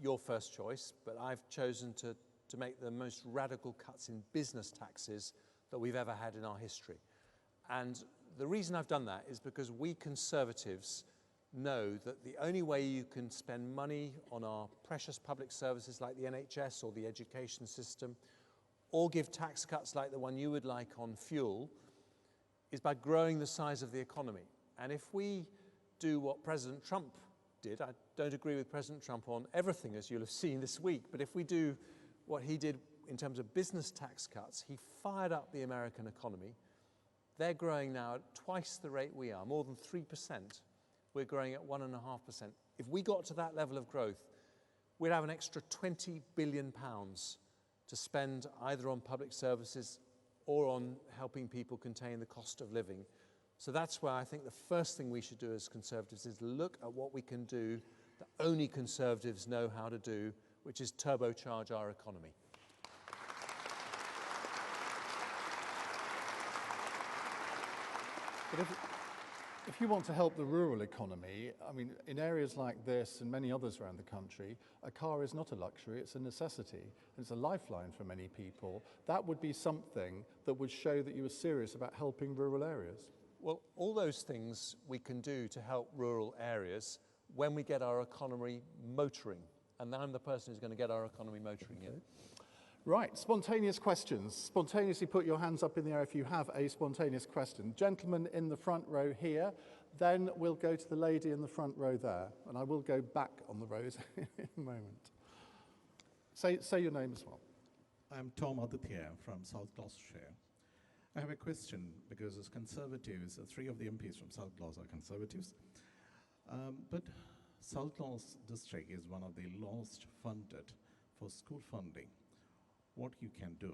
your first choice, but I've chosen to make the most radical cuts in business taxes that we've ever had in our history. And the reason I've done that is because we Conservatives know that the only way you can spend money on our precious public services like the NHS or the education system, or give tax cuts like the one you would like on fuel, is by growing the size of the economy. And if we do what President Trump did, I don't agree with President Trump on everything, as you'll have seen this week, but if we do what he did in terms of business tax cuts, he fired up the American economy. They're growing now at twice the rate we are, more than 3%. We're growing at 1.5%. If we got to that level of growth, we'd have an extra £20 billion to spend either on public services or on helping people contain the cost of living. So that's why I think the first thing we should do as Conservatives is look at what we can do that only Conservatives know how to do, which is turbocharge our economy. But if you want to help the rural economy, I mean, in areas like this and many others around the country, a car is not a luxury, it's a necessity. And it's a lifeline for many people. That would be something that would show that you were serious about helping rural areas. Well, all those things we can do to help rural areas when we get our economy motoring. And I'm the person who's going to get our economy motoring. Okay. Right, spontaneous questions. Spontaneously put your hands up in the air if you have a spontaneous question. Gentleman in the front row here, then we'll go to the lady in the front row there, and I will go back on the rows in a moment. Say your name as well. I'm Tom Aditya from South Gloucestershire. I have a question because as Conservatives, 3 of the MPs from South Gloucester are Conservatives, but South Gloucester district is one of the lowest funded for school funding. What you can do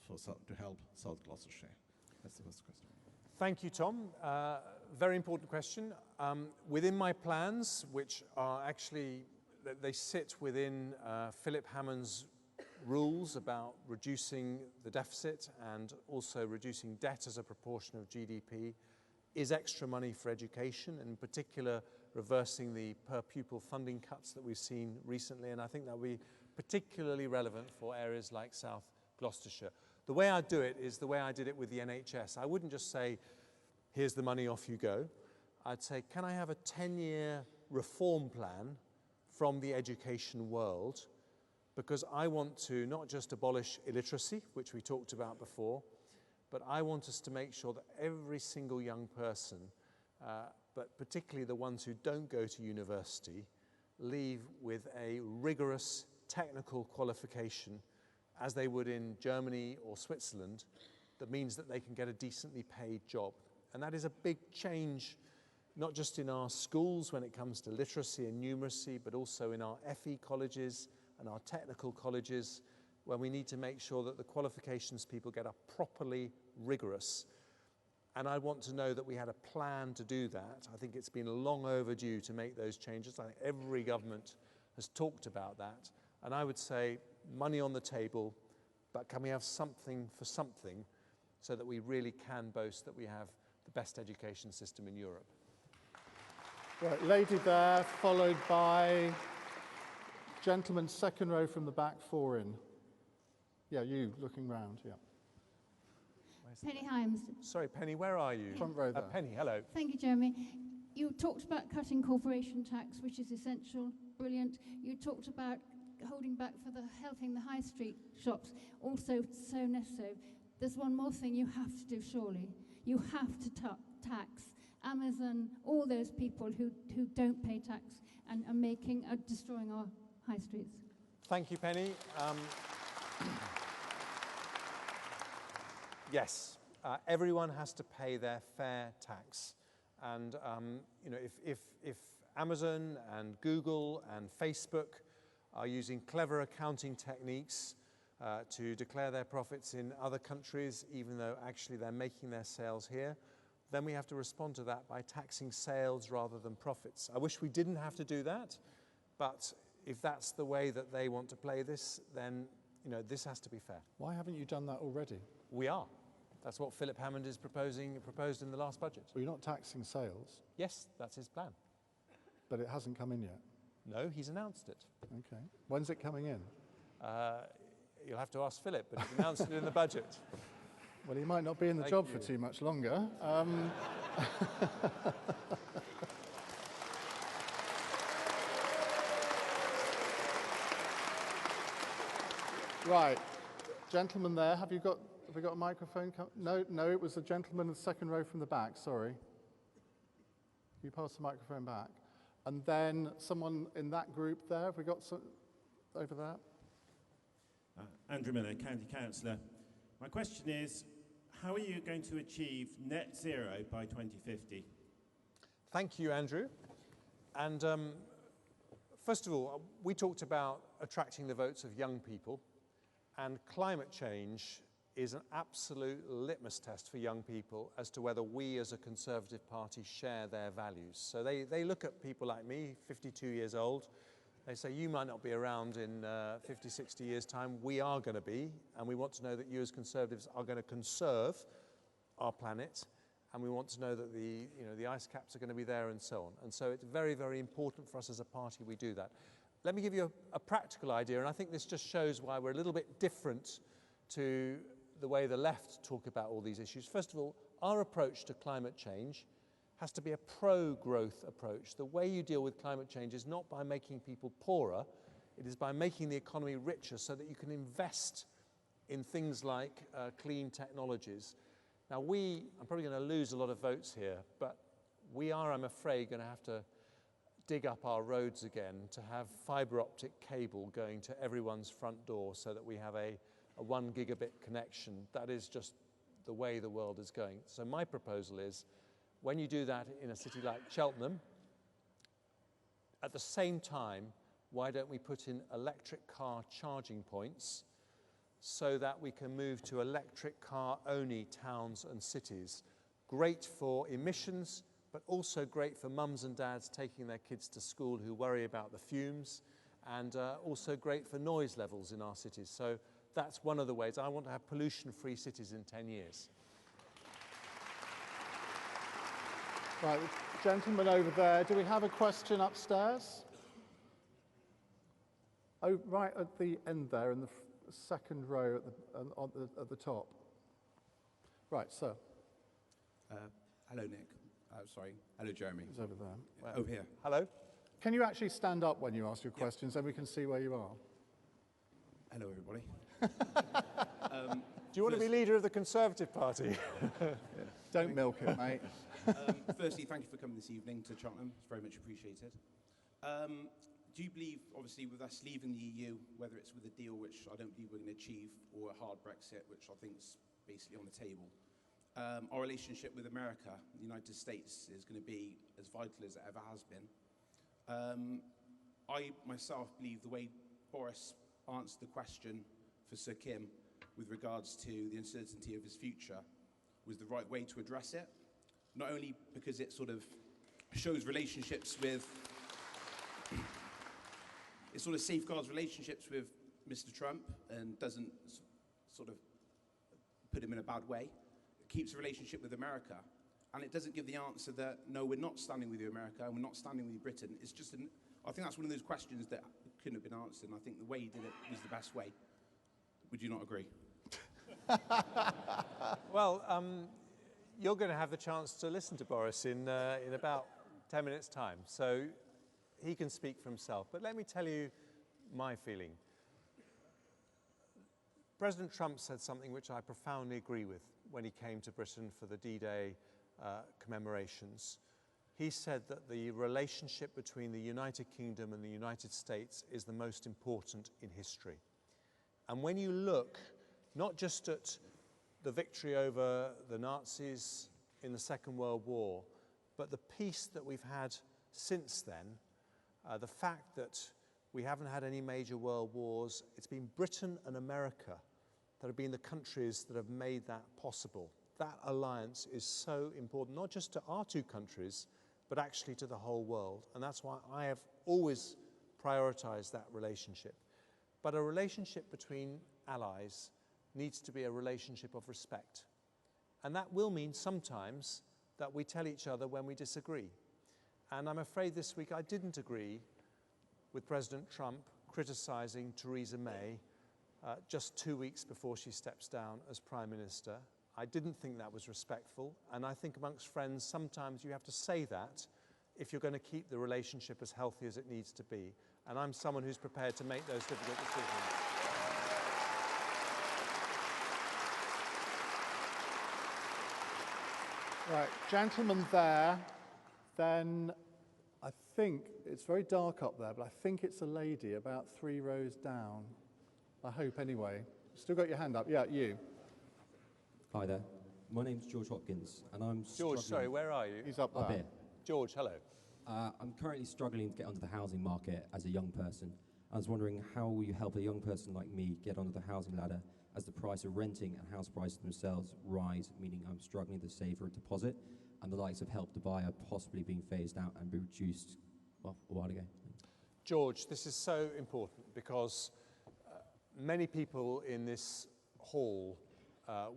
to help South Gloucestershire? That's the first question. Thank you, Tom. Very important question. Within my plans, which are actually, they sit within Philip Hammond's rules about reducing the deficit and also reducing debt as a proportion of GDP, is extra money for education, and in particular reversing the per pupil funding cuts that we've seen recently, and I think that will be particularly relevant for areas like South Gloucestershire. The way I do it is the way I did it with the NHS. I wouldn't just say, here's the money, off you go. I'd say, can I have a 10-year reform plan from the education world? Because I want to not just abolish illiteracy, which we talked about before, but I want us to make sure that every single young person, but particularly the ones who don't go to university, leave with a rigorous technical qualification, as they would in Germany or Switzerland, that means that they can get a decently paid job. And that is a big change, not just in our schools when it comes to literacy and numeracy, but also in our FE colleges and our technical colleges, where we need to make sure that the qualifications people get are properly rigorous. And I want to know that we had a plan to do that. I think it's been long overdue to make those changes. I think every government has talked about that. And I would say, money on the table, but can we have something for something so that we really can boast that we have the best education system in Europe? Right, lady there, followed by gentleman second row from the back, 4 in. Yeah, you looking round, yeah. Penny Hyams. Sorry, Penny, where are you? Front row there. Penny, hello. Thank you, Jeremy. You talked about cutting corporation tax, which is essential, brilliant. You talked about holding back for helping the high street shops, also so necessary. There's one more thing you have to do, surely. You have to tax Amazon, all those people who don't pay tax and are destroying our high streets. Thank you, Penny. Yes, everyone has to pay their fair tax. And you know, if Amazon and Google and Facebook are using clever accounting techniques to declare their profits in other countries, even though actually they're making their sales here, then we have to respond to that by taxing sales rather than profits. I wish we didn't have to do that, but if that's the way that they want to play this, then this has to be fair. Why haven't you done that already? We are. That's what Philip Hammond is proposed in the last budget. Well, you're not taxing sales? Yes, that's his plan. But it hasn't come in yet? No, he's announced it. Okay. When's it coming in? You'll have to ask Philip, but he's announced it in the budget. Well, he might not be in the job for too much longer. Right, gentleman there, have we got a microphone? No, it was the gentleman in the second row from the back, sorry. Can you pass the microphone back? And then someone in that group there, have we got some over there? Andrew Miller, County Councillor. My question is, how are you going to achieve net zero by 2050? Thank you, Andrew. And first of all, we talked about attracting the votes of young people, and climate change is an absolute litmus test for young people as to whether we as a Conservative Party share their values. So they look at people like me, 52 years old, they say, you might not be around in 50, 60 years' time, we are going to be, and we want to know that you as Conservatives are going to conserve our planet, and we want to know that the ice caps are going to be there and so on. And so it's very, very important for us as a party we do that. Let me give you a practical idea, and I think this just shows why we're a little bit different to the way the left talk about all these issues. First of all, our approach to climate change has to be a pro-growth approach. The way you deal with climate change is not by making people poorer, it is by making the economy richer so that you can invest in things like clean technologies. Now I'm probably going to lose a lot of votes here, but we are, I'm afraid, going to have to dig up our roads again to have fibre optic cable going to everyone's front door so that we have a 1 gigabit connection. That is just the way the world is going. So my proposal is, when you do that in a city like Cheltenham, at the same time, why don't we put in electric car charging points so that we can move to electric car only towns and cities? Great for emissions, but also great for mums and dads taking their kids to school who worry about the fumes, and also great for noise levels in our cities. So that's one of the ways. I want to have pollution-free cities in 10 years. Right, gentleman over there, do we have a question upstairs? Oh, right at the end there, in the second row at the top. Right, sir. Hello, Nick. Sorry. Hello, Jeremy. He's over there. Over here. Hello. Can you actually stand up when you ask your questions, so we can see where you are? Hello, everybody. Do you want to be leader of the Conservative Party? Don't milk it, mate. Firstly, thank you for coming this evening to Cheltenham. It's very much appreciated. Do you believe, obviously, with us leaving the EU, whether it's with a deal which I don't believe we're going to achieve, or a hard Brexit, which I think is basically on the table, our relationship with America, the United States, is going to be as vital as it ever has been. I myself believe the way Boris answered the question for Sir Kim with regards to the uncertainty of his future was the right way to address it. Not only because it sort of shows relationships with, it sort of safeguards relationships with Mr. Trump and doesn't sort of put him in a bad way. It keeps a relationship with America, and it doesn't give the answer that, no, we're not standing with you, America, and we're not standing with you, Britain. It's just, I think that's one of those questions that couldn't have been answered, and I think the way he did it was the best way. Would you not agree? Well, you're going to have the chance to listen to Boris in about 10 minutes' time, so he can speak for himself. But let me tell you my feeling. President Trump said something which I profoundly agree with when he came to Britain for the D-Day commemorations. He said that the relationship between the United Kingdom and the United States is the most important in history. And when you look not just at the victory over the Nazis in the Second World War, but the peace that we've had since then, the fact that we haven't had any major world wars, it's been Britain and America that have been the countries that have made that possible. That alliance is so important, not just to our two countries, but actually to the whole world. And that's why I have always prioritized that relationship. But a relationship between allies needs to be a relationship of respect. And that will mean sometimes that we tell each other when we disagree. And I'm afraid this week I didn't agree with President Trump criticizing Theresa May just 2 weeks before she steps down as Prime Minister. I didn't think that was respectful, and I think amongst friends sometimes you have to say that if you're going to keep the relationship as healthy as it needs to be. And I'm someone who's prepared to make those difficult decisions. Right, gentleman there, then I think, it's very dark up there, but I think it's a lady about 3 rows down. I hope anyway. Still got your hand up? Yeah, you. Hi there. My name's George Hopkins, and I'm George, sorry, where are you? He's up there. Up here. George, hello. I'm currently struggling to get onto the housing market as a young person. I was wondering, how will you help a young person like me get onto the housing ladder as the price of renting and house prices themselves rise, meaning I'm struggling to save for a deposit, and the likes of Help to Buy are possibly being phased out and be reduced, well, a while ago. George, this is so important because many people in this hall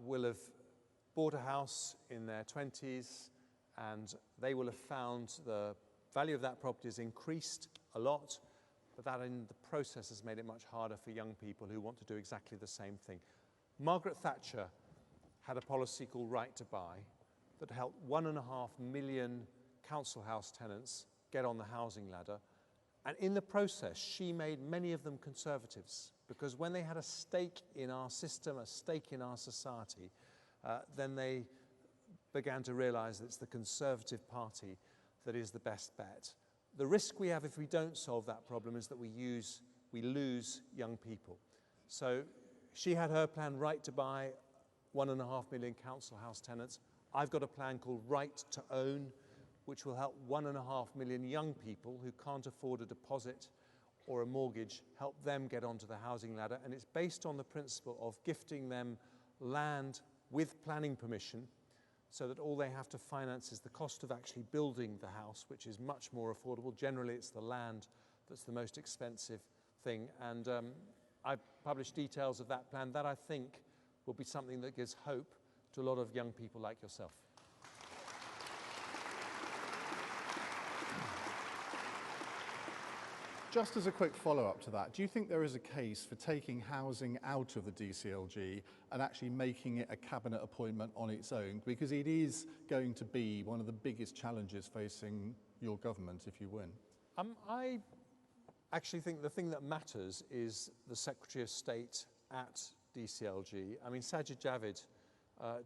will have bought a house in their 20s, and they will have found the value of that property has increased a lot, but that in the process has made it much harder for young people who want to do exactly the same thing. Margaret Thatcher had a policy called Right to Buy that helped 1.5 million council house tenants get on the housing ladder, and in the process she made many of them conservatives, because when they had a stake in our system, a stake in our society, then they began to realise that it's the Conservative Party that is the best bet. The risk we have if we don't solve that problem is that we lose young people. So she had her plan, Right to Buy, 1.5 million council house tenants. I've got a plan called Right to Own, which will help 1.5 million young people who can't afford a deposit or a mortgage, help them get onto the housing ladder. And it's based on the principle of gifting them land with planning permission, so that all they have to finance is the cost of actually building the house, which is much more affordable. Generally, it's the land that's the most expensive thing. And I've published details of that plan. That, I think, will be something that gives hope to a lot of young people like yourself. Just as a quick follow-up to that, do you think there is a case for taking housing out of the DCLG and actually making it a cabinet appointment on its own? Because it is going to be one of the biggest challenges facing your government if you win. I actually think the thing that matters is the Secretary of State at DCLG. I mean, Sajid Javid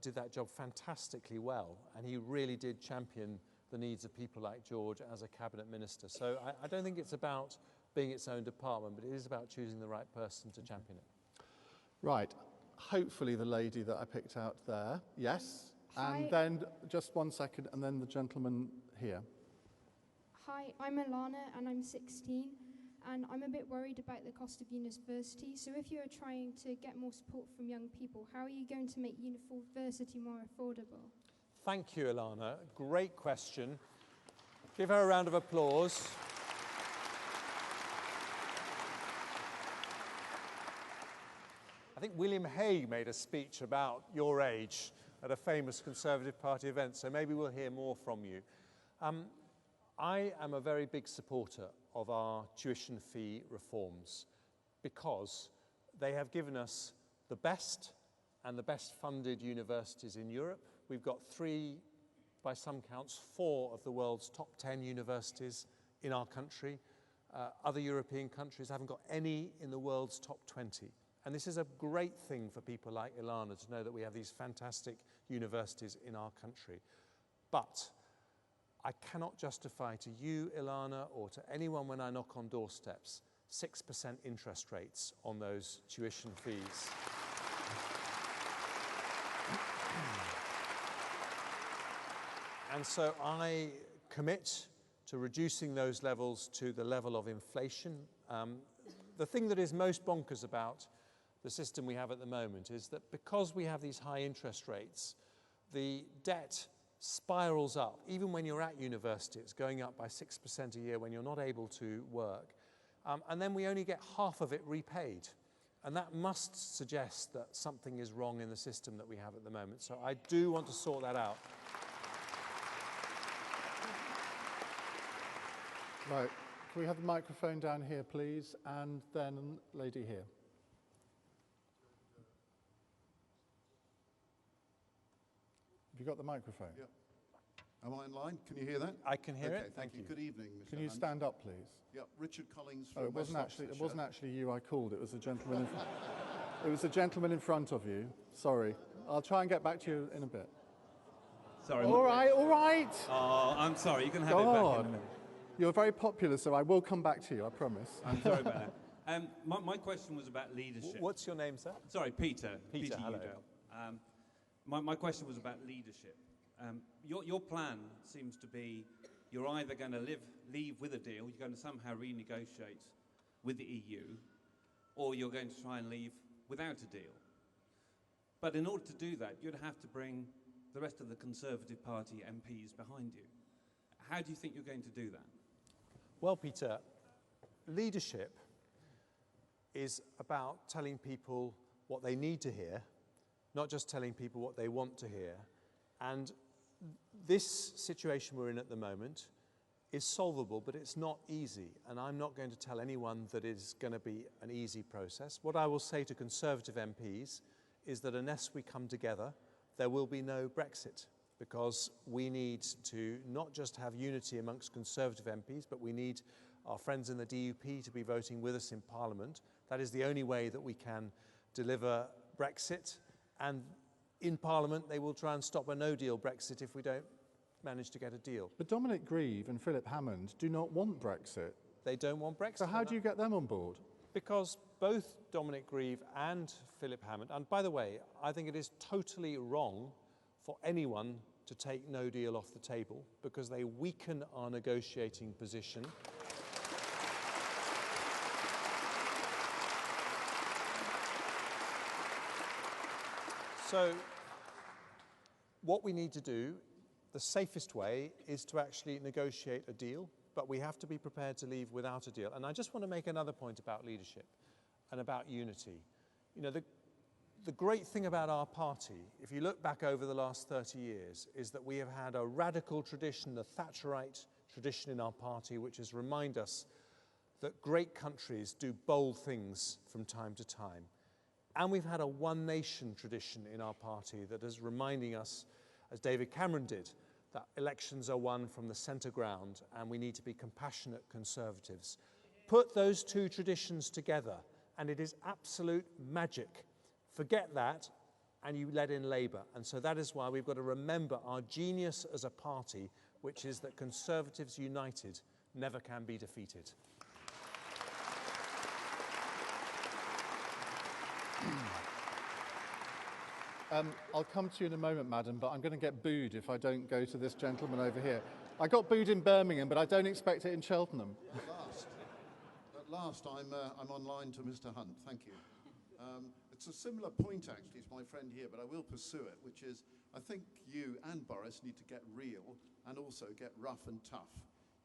did that job fantastically well, and he really did champion the needs of people like George as a cabinet minister. So I don't think it's about being its own department, but it is about choosing the right person to champion it. Right. Hopefully the lady that I picked out there. Yes. Hi. And then, just 1 second, and then the gentleman here. Hi, I'm Alana and I'm 16, and I'm a bit worried about the cost of university. So if you're trying to get more support from young people, how are you going to make university more affordable? Thank you, Alana. Great question. Give her a round of applause. I think William Hague made a speech about your age at a famous Conservative Party event, so maybe we'll hear more from you. I am a very big supporter of our tuition fee reforms because they have given us the best and the best funded universities in Europe. We've got 3, by some counts, 4 of the world's top 10 universities in our country. Other European countries haven't got any in the world's top 20. And this is a great thing for people like Ilana to know that we have these fantastic universities in our country. But I cannot justify to you, Ilana, or to anyone when I knock on doorsteps, 6% interest rates on those tuition fees. And so I commit to reducing those levels to the level of inflation. The thing that is most bonkers about the system we have at the moment is that because we have these high interest rates, the debt spirals up. Even when you're at university, it's going up by 6% a year when you're not able to work. And then we only get half of it repaid. And that must suggest that something is wrong in the system that we have at the moment. So I do want to sort that out. Right, can we have the microphone down here, please? And then lady here. Have you got the microphone? Yep. Am I in line? Can you hear that? I can hear okay, it. Thank you. Good evening, Mr. Can you Hunt. stand up, please? Yep. Richard Collins from Oh, it wasn't West actually. It Oxfordshire. wasn't actually you I called. It was a gentleman. It was a gentleman in front of you. Sorry. I'll try and get back to you in a bit. Sorry. All right. All right. Oh, I'm sorry. You can have it back in a minute. You're very popular, so I will come back to you. I promise. I'm sorry about that. My question was about leadership. What's your name, sir? Sorry, Peter. Peter, hello. Udell. My question was about leadership. Your plan seems to be you're either going to leave with a deal, you're going to somehow renegotiate with the EU, or you're going to try and leave without a deal. But in order to do that, you'd have to bring the rest of the Conservative Party MPs behind you. How do you think you're going to do that? Well, Peter, leadership is about telling people what they need to hear, not just telling people what they want to hear. And this situation we're in at the moment is solvable, but it's not easy. And I'm not going to tell anyone that it's going to be an easy process. What I will say to Conservative MPs is that unless we come together, there will be no Brexit, because we need to not just have unity amongst Conservative MPs, but we need our friends in the DUP to be voting with us in Parliament. That is the only way that we can deliver Brexit. And in Parliament, they will try and stop a no-deal Brexit if we don't manage to get a deal. But Dominic Grieve and Philip Hammond do not want Brexit. They don't want Brexit. So how do you get them on board? Because both Dominic Grieve and Philip Hammond, and by the way, I think it is totally wrong for anyone to take no deal off the table, because they weaken our negotiating position. So what we need to do, the safest way, is to actually negotiate a deal, but we have to be prepared to leave without a deal. And I just want to make another point about leadership and about unity. You know, the great thing about our party, if you look back over the last 30 years, is that we have had a radical tradition, a Thatcherite tradition in our party, which has reminded us that great countries do bold things from time to time. And we've had a one nation tradition in our party that is reminding us, as David Cameron did, that elections are won from the centre ground and we need to be compassionate Conservatives. Put those two traditions together and it is absolute magic. Forget that and you let in Labour. And so that is why we've got to remember our genius as a party, which is that Conservatives united never can be defeated. I'll come to you in a moment, madam, but I'm going to get booed if I don't go to this gentleman over here. I got booed in Birmingham, but I don't expect it in Cheltenham. At last I'm online to Mr. Hunt. Thank you. It's a similar point, actually, to my friend here, but I will pursue it, which is I think you and Boris need to get real and also get rough and tough.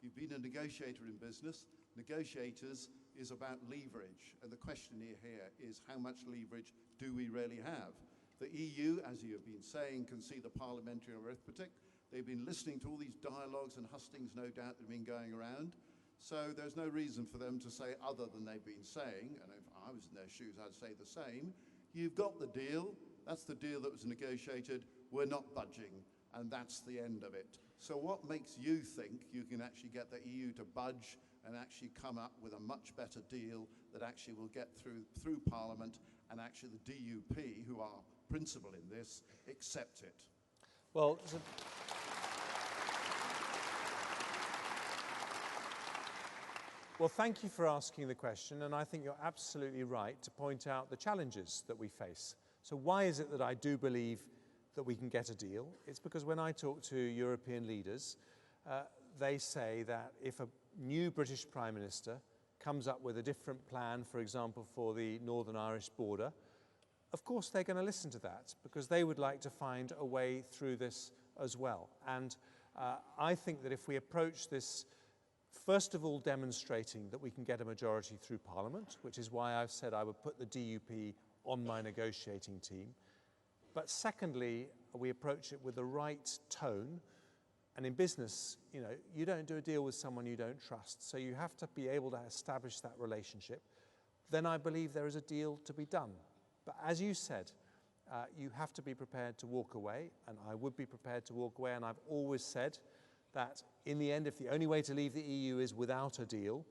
You've been a negotiator in business. Negotiators is about leverage, and the question here is how much leverage do we really have? The EU, as you have been saying, can see the parliamentary arithmetic. They've been listening to all these dialogues and hustings, no doubt, that have been going around. So there's no reason for them to say other than they've been saying, and if I was in their shoes, I'd say the same. You've got the deal. That's the deal that was negotiated. We're not budging, and that's the end of it. So what makes you think you can actually get the EU to budge and actually come up with a much better deal that actually will get through Parliament, and actually the DUP, who are principal in this, accept it? Well, thank you for asking the question, and I think you're absolutely right to point out the challenges that we face. So why is it that I do believe that we can get a deal? It's because when I talk to European leaders, they say that if a new British Prime Minister comes up with a different plan, for example, for the Northern Irish border, of course they're going to listen to that because they would like to find a way through this as well. And I think that if we approach this, first of all, demonstrating that we can get a majority through Parliament, which is why I've said I would put the DUP on my negotiating team. But secondly, we approach it with the right tone. And in business, you know, you don't do a deal with someone you don't trust. So you have to be able to establish that relationship. Then I believe there is a deal to be done. But as you said, you have to be prepared to walk away, and I would be prepared to walk away, and I've always said that in the end, if the only way to leave the EU is without a deal,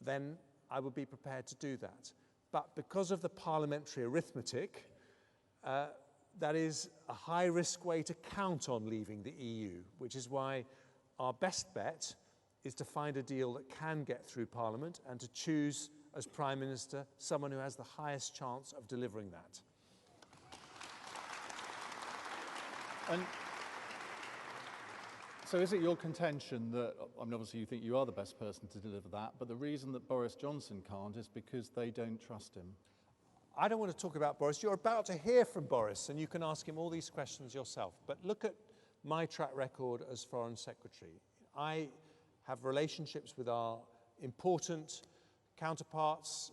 then I would be prepared to do that. But because of the parliamentary arithmetic, that is a high-risk way to count on leaving the EU, which is why our best bet is to find a deal that can get through Parliament and to choose as Prime Minister someone who has the highest chance of delivering that. And so is it your contention that, I mean, obviously you think you are the best person to deliver that, but the reason that Boris Johnson can't is because they don't trust him? I don't want to talk about Boris. You're about to hear from Boris, and you can ask him all these questions yourself. But look at my track record as Foreign Secretary. I have relationships with our important counterparts,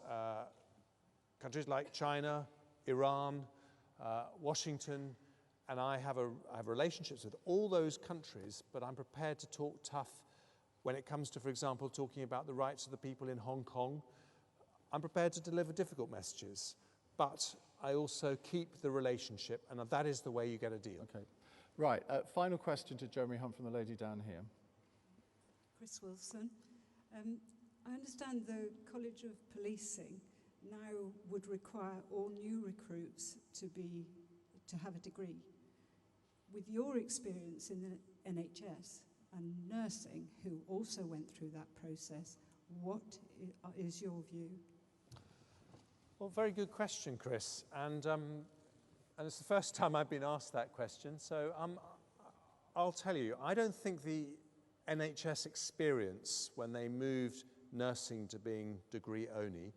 countries like China, Iran, Washington, and I have relationships with all those countries, but I'm prepared to talk tough when it comes to, for example, talking about the rights of the people in Hong Kong. I'm prepared to deliver difficult messages, but I also keep the relationship, and that is the way you get a deal. Okay. Right, final question to Jeremy Hunt from the lady down here. Chris Wilson. I understand the College of Policing now would require all new recruits to have a degree. With your experience in the NHS and nursing, who also went through that process, what is your view? Well, very good question, Chris. And it's the first time I've been asked that question. So I'll tell you, I don't think the NHS experience when they moved nursing to being degree only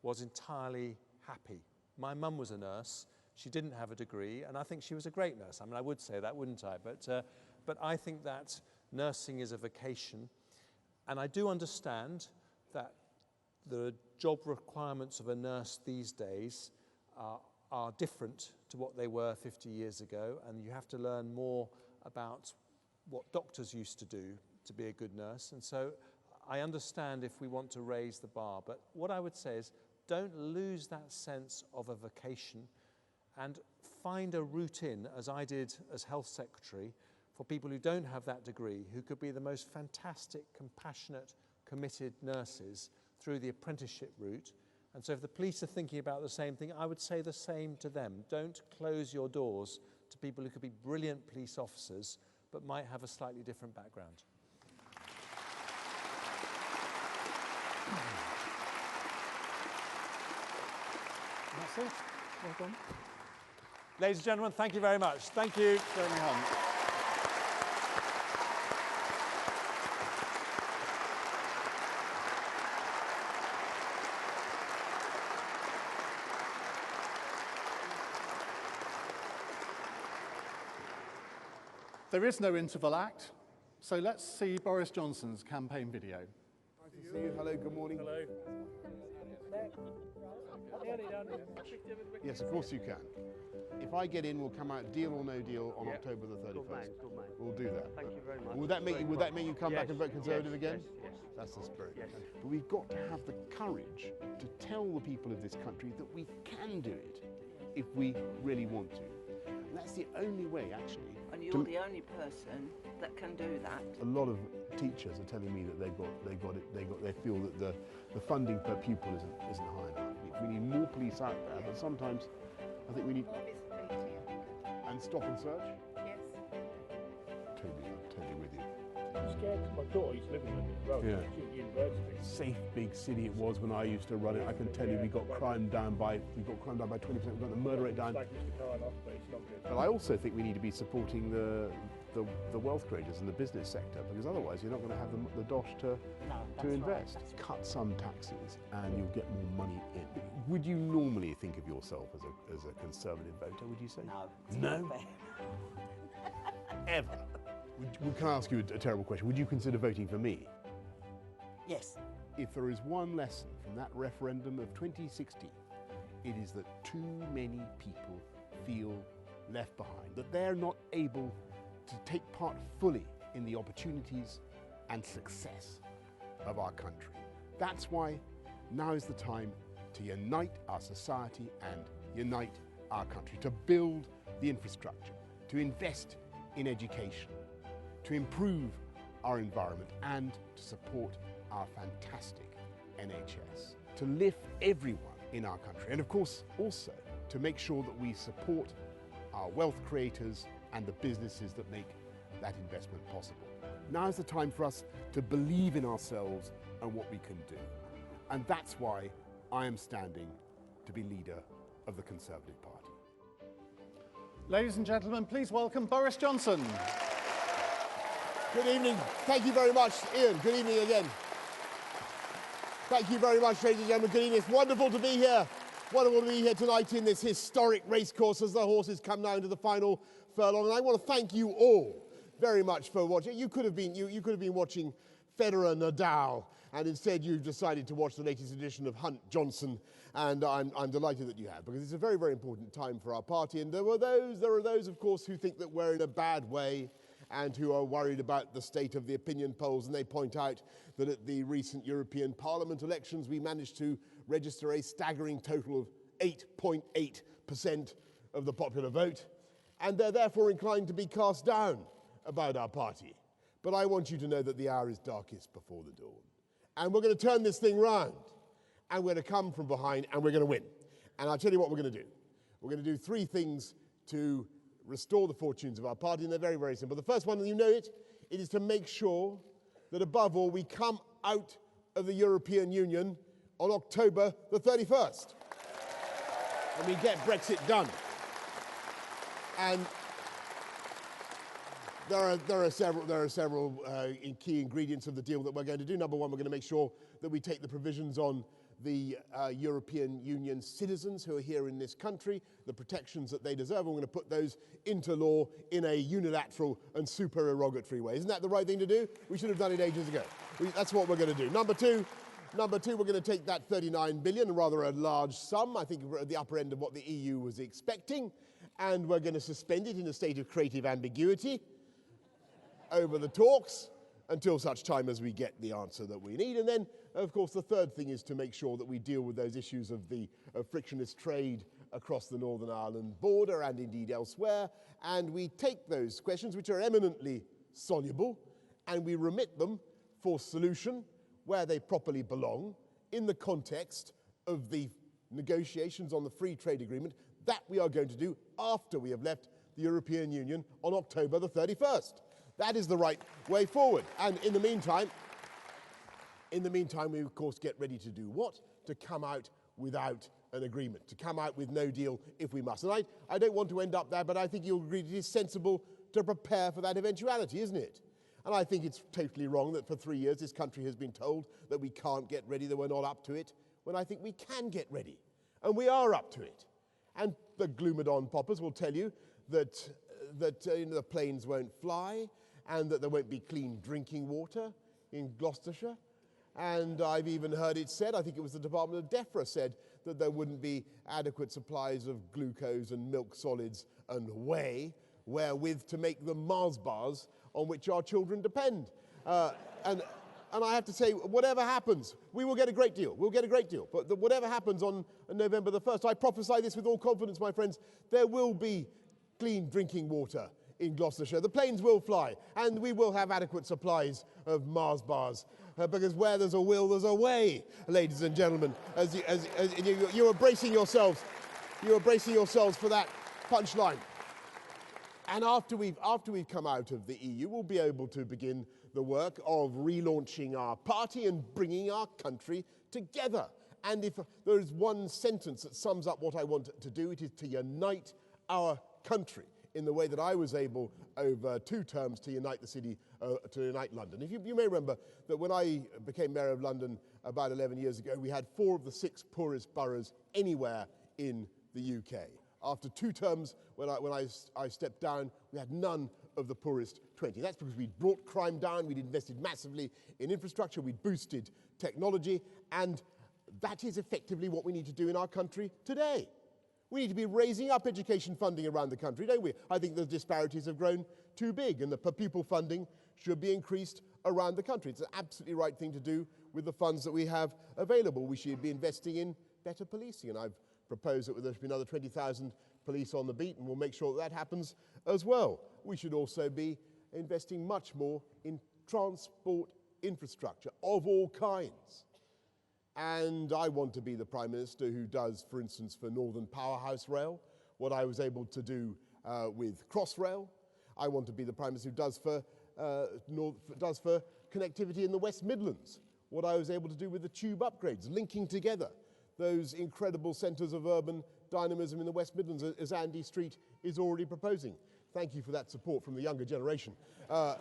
was entirely happy. My mum was a nurse. She didn't have a degree, and I think she was a great nurse. I mean, I would say that, wouldn't I? But I think that nursing is a vocation, and I do understand that the job requirements of a nurse these days are different to what they were 50 years ago, and you have to learn more about what doctors used to do to be a good nurse. And so I understand if we want to raise the bar, but what I would say is don't lose that sense of a vocation and find a route in, as I did as Health Secretary, for people who don't have that degree, who could be the most fantastic, compassionate, committed nurses through the apprenticeship route. And so if the police are thinking about the same thing, I would say the same to them. Don't close your doors to people who could be brilliant police officers, but might have a slightly different background. That's it. Well done. Ladies and gentlemen, thank you very much. Thank you, Jeremy Hunt. There is no interval act, so let's see Boris Johnson's campaign video. Nice to see you. Hello, good morning. Hello. Yes, of course you can. If I get in, we'll come out deal or no deal on October the 31st. Good man. We'll do that. Thank you very much. Would that make you come back and vote Conservative again? Yes. That's the spirit. Yes. But we've got to have the courage to tell the people of this country that we can do it if we really want to. And that's the only way, actually. And you're the only person that can do that. A lot of teachers are telling me that they feel that the funding per pupil isn't high enough. We need more police out there, but sometimes I think we need. And stop and search? Yes. Totally with you. I'm scared because my daughter used to live in London as well. Yeah. She was at university. Safe big city it was when I used to run it. I can tell you we got crime down by 20%. We got the murder rate down. Like Mr. Khan off, but it's not good. But I also think we need to be supporting the wealth creators and the business sector, because otherwise you're not going to have the dosh to invest. Right. Cut some taxes and you'll get more money in. Would you normally think of yourself as a Conservative voter, would you say? No. No? Ever? Can I ask you a terrible question? Would you consider voting for me? Yes. If there is one lesson from that referendum of 2016, it is that too many people feel left behind, that they're not able to take part fully in the opportunities and success of our country. That's why now is the time to unite our society and unite our country, to build the infrastructure, to invest in education, to improve our environment, and to support our fantastic NHS, to lift everyone in our country, and of course also to make sure that we support our wealth creators and the businesses that make that investment possible. Now is the time for us to believe in ourselves and what we can do. And that's why I am standing to be leader of the Conservative Party. Ladies and gentlemen, please welcome Boris Johnson. Good evening. Thank you very much, Ian. Good evening again. Thank you very much, ladies and gentlemen. Good evening. It's wonderful to be here. Wonderful to be here tonight in this historic racecourse as the horses come now into the final furlong. And I want to thank you all very much for watching. You could have been watching Federer, Nadal, and instead you've decided to watch the latest edition of Hunt Johnson, and I'm delighted that you have, because it's a very, very important time for our party. And there are those, of course, who think that we're in a bad way and who are worried about the state of the opinion polls, and they point out that at the recent European Parliament elections we managed to register a staggering total of 8.8% of the popular vote, and they're therefore inclined to be cast down about our party. But I want you to know that the hour is darkest before the dawn. And we're going to turn this thing round, and we're going to come from behind, and we're going to win. And I'll tell you what we're going to do. We're going to do three things to restore the fortunes of our party, and they're very, very simple. The first one, and you know it is to make sure that above all we come out of the European Union on October the 31st. And we get Brexit done. And there are several key ingredients of the deal that we're going to do. Number one, we're going to make sure that we take the provisions on the European Union citizens who are here in this country, the protections that they deserve, and we're going to put those into law in a unilateral and supererogatory way. Isn't that the right thing to do? We should have done it ages ago. That's what we're going to do. Number two, we're going to take that 39 billion, rather a large sum, I think we're at the upper end of what the EU was expecting, and we're going to suspend it in a state of creative ambiguity over the talks until such time as we get the answer that we need. And then, of course, the third thing is to make sure that we deal with those issues of frictionless trade across the Northern Ireland border and indeed elsewhere, and we take those questions, which are eminently soluble, and we remit them for solution where they properly belong in the context of the negotiations on the free trade agreement that we are going to do after we have left the European Union on October the 31st. That is the right way forward. And in the meantime, we of course get ready to do what? To come out without an agreement, to come out with no deal if we must. And I don't want to end up there, but I think you'll agree it is sensible to prepare for that eventuality, isn't it? And I think it's totally wrong that for 3 years this country has been told that we can't get ready, that we're not up to it, when I think we can get ready. And we are up to it. And the Gloomadon poppers will tell you that the planes won't fly, and that there won't be clean drinking water in Gloucestershire. And I've even heard it said, I think it was the Department of DEFRA said, that there wouldn't be adequate supplies of glucose and milk solids and whey wherewith to make the Mars bars on which our children depend. And I have to say, whatever happens, we will get a great deal. We'll get a great deal. But whatever happens on November the 1st, I prophesy this with all confidence, my friends, there will be clean drinking water in Gloucestershire. The planes will fly, and we will have adequate supplies of Mars bars, because where there's a will, there's a way, ladies and gentlemen. As you are bracing yourselves for that punchline. And after we've come out of the EU, we'll be able to begin the work of relaunching our party and bringing our country together. And if there is one sentence that sums up what I want to do, it is to unite our country in the way that I was able over 2 terms to unite the city, to unite London. If you may remember that when I became Mayor of London about 11 years ago, we had 4 of the 6 poorest boroughs anywhere in the UK. After 2 terms, when I stepped down, we had none of the poorest 20. That's because we brought crime down, we'd invested massively in infrastructure, we'd boosted technology, and that is effectively what we need to do in our country today. We need to be raising up education funding around the country, don't we? I think the disparities have grown too big, and the per pupil funding should be increased around the country. It's an absolutely right thing to do with the funds that we have available. We should be investing in better policing, and I've proposed that there should be another 20,000 police on the beat, and we'll make sure that happens as well. We should also be investing much more in transport infrastructure of all kinds. And I want to be the Prime Minister who does, for instance, for Northern Powerhouse Rail, what I was able to do with Crossrail. I want to be the Prime Minister who does for connectivity in the West Midlands, what I was able to do with the tube upgrades, linking together those incredible centres of urban dynamism in the West Midlands, as Andy Street is already proposing. Thank you for that support from the younger generation. That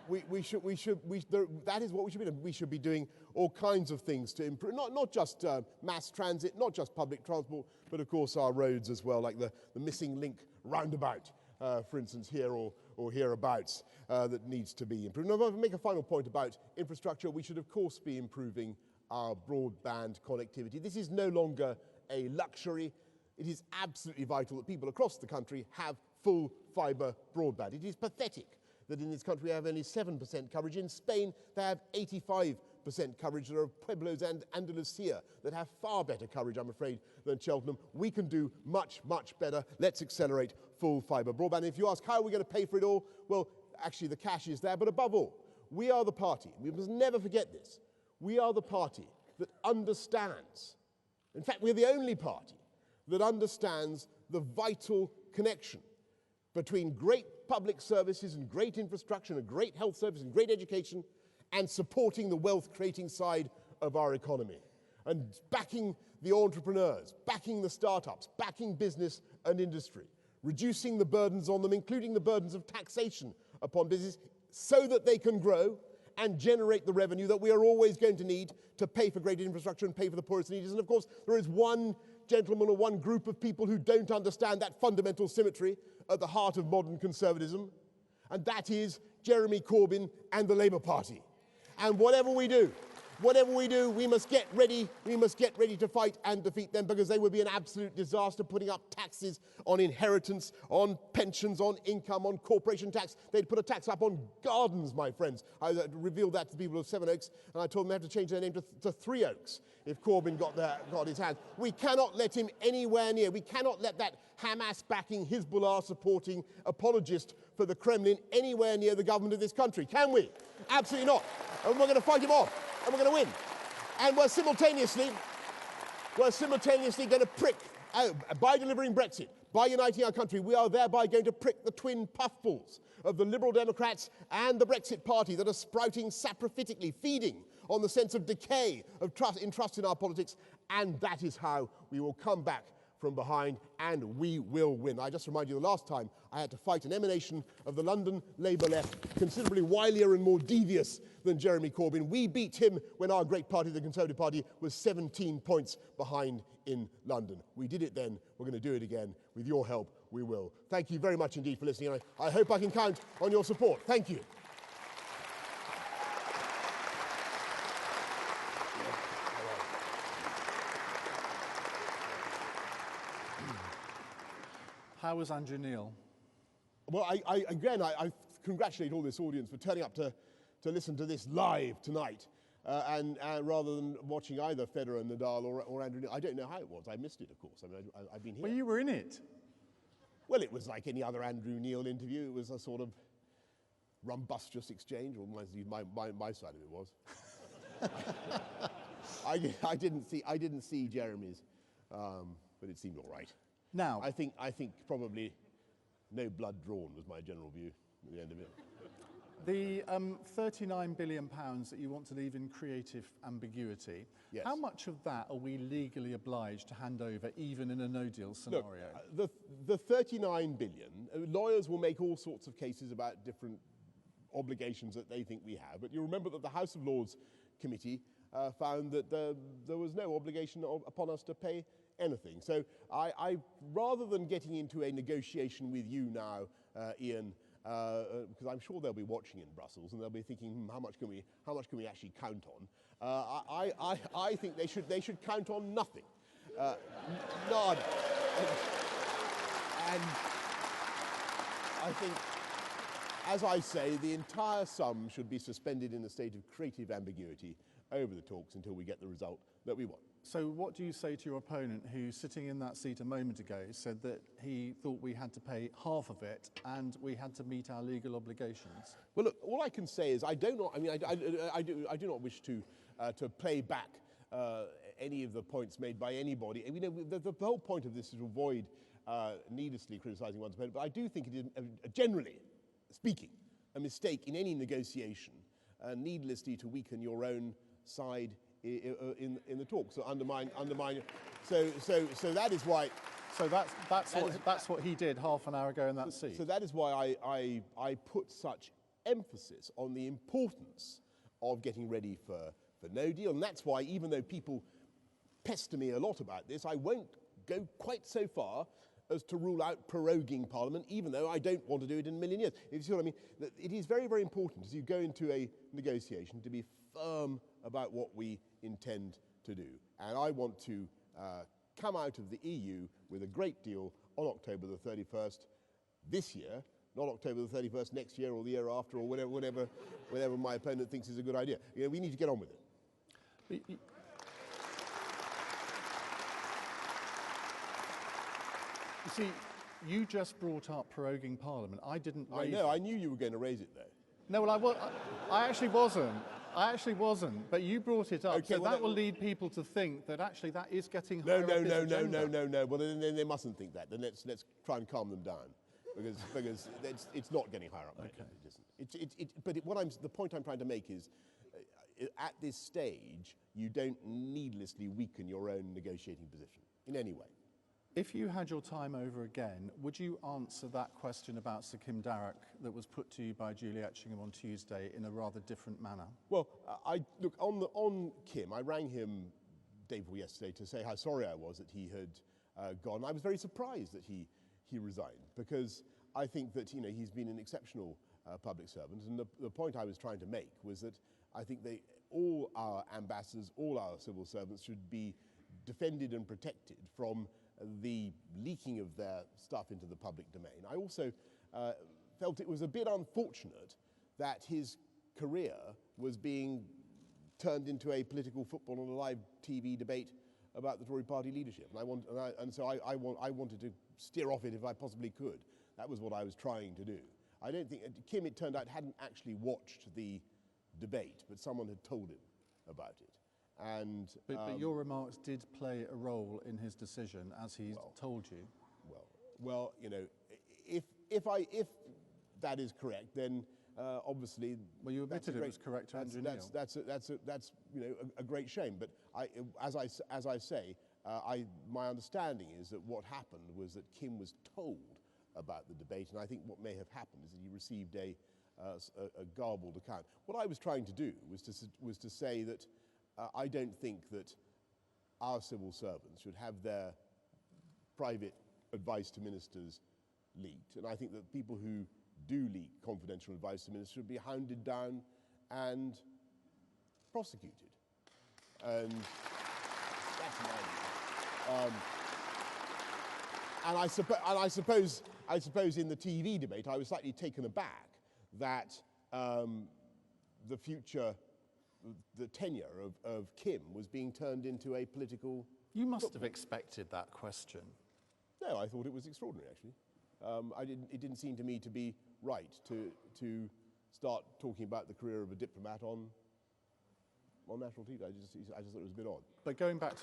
is what we should be doing. We should be doing all kinds of things to improve, not just mass transit, not just public transport, but of course our roads as well, like the missing link roundabout, for instance, here or hereabouts, that needs to be improved. Now, if I make a final point about infrastructure, we should of course be improving our broadband connectivity. This is no longer a luxury. It is absolutely vital that people across the country have full fibre broadband. It is pathetic that in this country we have only 7% coverage. In Spain, they have 85% coverage. There are pueblos and Andalusia that have far better coverage, I'm afraid, than Cheltenham. We can do much, much better. Let's accelerate full fibre broadband. If you ask how are we going to pay for it all, well, actually the cash is there, but above all, we are the party, we must never forget this, we are the party that understands, in fact, we're the only party that understands the vital connection between great public services and great infrastructure and great health service and great education and supporting the wealth-creating side of our economy and backing the entrepreneurs, backing the startups, backing business and industry, reducing the burdens on them, including the burdens of taxation upon business, so that they can grow and generate the revenue that we are always going to need to pay for great infrastructure and pay for the poorest and neediest. And of course, there is one gentleman or one group of people who don't understand that fundamental symmetry at the heart of modern conservatism, and that is Jeremy Corbyn and the Labour Party. And whatever we do, we must get ready to fight and defeat them, because they would be an absolute disaster, putting up taxes on inheritance, on pensions, on income, on corporation tax. They'd put a tax up on gardens, my friends. I revealed that to the people of Sevenoaks, and I told them they have to change their name to Three Oaks if Corbyn got his hands. We cannot let him anywhere near. We cannot let that Hamas-backing, Hezbollah-supporting apologist for the Kremlin anywhere near the government of this country, can we? Absolutely not. And we're going to fight him off. And we're going to win. And we're simultaneously going to prick, by delivering Brexit, by uniting our country, we are thereby going to prick the twin puffballs of the Liberal Democrats and the Brexit Party that are sprouting saprophytically, feeding on the sense of decay of trust in our politics. And that is how we will come back from behind, and we will win. I just remind you, the last time I had to fight an emanation of the London Labour left, considerably wilier and more devious than Jeremy Corbyn. We beat him when our great party, the Conservative Party, was 17 points behind in London. We did it then. We're going to do it again. With your help, we will. Thank you very much indeed for listening. I hope I can count on your support. Thank you. How was Andrew Neil? Well, I congratulate all this audience for turning up to listen to this live tonight, and rather than watching either Federer, Nadal, or Andrew Neil. I don't know how it was. I missed it, of course. I mean, I've been here. Well, you were in it. Well, it was like any other Andrew Neil interview. It was a sort of rumbustious exchange, or my side of it was. I didn't see Jeremy's, but it seemed all right. Now, I think probably no blood drawn was my general view at the end of it. The £39 billion that you want to leave in creative ambiguity, yes. How much of that are we legally obliged to hand over, even in a no-deal scenario? Look, the 39 billion, lawyers will make all sorts of cases about different obligations that they think we have, but you remember that the House of Lords Committee found that there was no obligation upon us to pay anything. So I rather than getting into a negotiation with you now, Ian, because I'm sure they'll be watching in Brussels and they'll be thinking, how much can we actually count on? I think they should count on nothing, none. And I think as I say, the entire sum should be suspended in a state of creative ambiguity over the talks until we get the result that we want. So what do you say to your opponent who, sitting in that seat a moment ago, said that he thought we had to pay half of it and we had to meet our legal obligations? Well, look, all I can say is I do not wish to play back any of the points made by anybody. You know, the whole point of this is to avoid needlessly criticising one's opponent, but I do think it is, generally speaking, a mistake in any negotiation needlessly to weaken your own side in the talk, so undermine. So that is why. So that's what he did half an hour ago in that seat. So that is why I put such emphasis on the importance of getting ready for no deal, and that's why, even though people pester me a lot about this, I won't go quite so far as to rule out proroguing Parliament, even though I don't want to do it in a million years. If you see what I mean, it is very, very important as you go into a negotiation to be firm about what we intend to do. And I want to come out of the EU with a great deal on October the 31st this year, not October the 31st next year or the year after or whenever my opponent thinks is a good idea. You know, we need to get on with it. You see, you just brought up proroguing Parliament. I didn't raise it. I know, I knew you were going to raise it, though. No, well, I actually wasn't. But you brought it up, okay, so well, that will lead people to think that actually that is getting No. higher up this agenda. Well, then they mustn't think that. Then let's try and calm them down, because it's not getting higher up. Okay. It isn't. But the point I'm trying to make is, at this stage, you don't needlessly weaken your own negotiating position in any way. If you had your time over again, would you answer that question about Sir Kim Darroch that was put to you by Julie Etchingham on Tuesday in a rather different manner? Well, look, on Kim, I rang him day before yesterday to say how sorry I was that he had gone. I was very surprised that he resigned, because I think that he's been an exceptional public servant, and the point I was trying to make was that I think all our ambassadors, all our civil servants should be defended and protected from the leaking of their stuff into the public domain. I also felt it was a bit unfortunate that his career was being turned into a political football on a live TV debate about the Tory party leadership, and so I wanted to steer off it if I possibly could. That was what I was trying to do. I don't think Kim, it turned out, hadn't actually watched the debate, but someone had told him about it. But your remarks did play a role in his decision, as he told you. Well, if that is correct, then obviously. Well, you admitted it was correct to Andrew Neil. That's a great shame. But as I say, my understanding is that what happened was that Kim was told about the debate, and I think what may have happened is that he received a garbled account. What I was trying to do was to say that. I don't think that our civil servants should have their private advice to ministers leaked, and I think that people who do leak confidential advice to ministers should be hounded down and prosecuted. And that's my view. And I suppose in the TV debate I was slightly taken aback that the tenure of Kim was being turned into a political. You must have expected that question. No, I thought it was extraordinary, actually. It didn't seem to me to be right to start talking about the career of a diplomat on national TV. I just thought it was a bit odd. But going back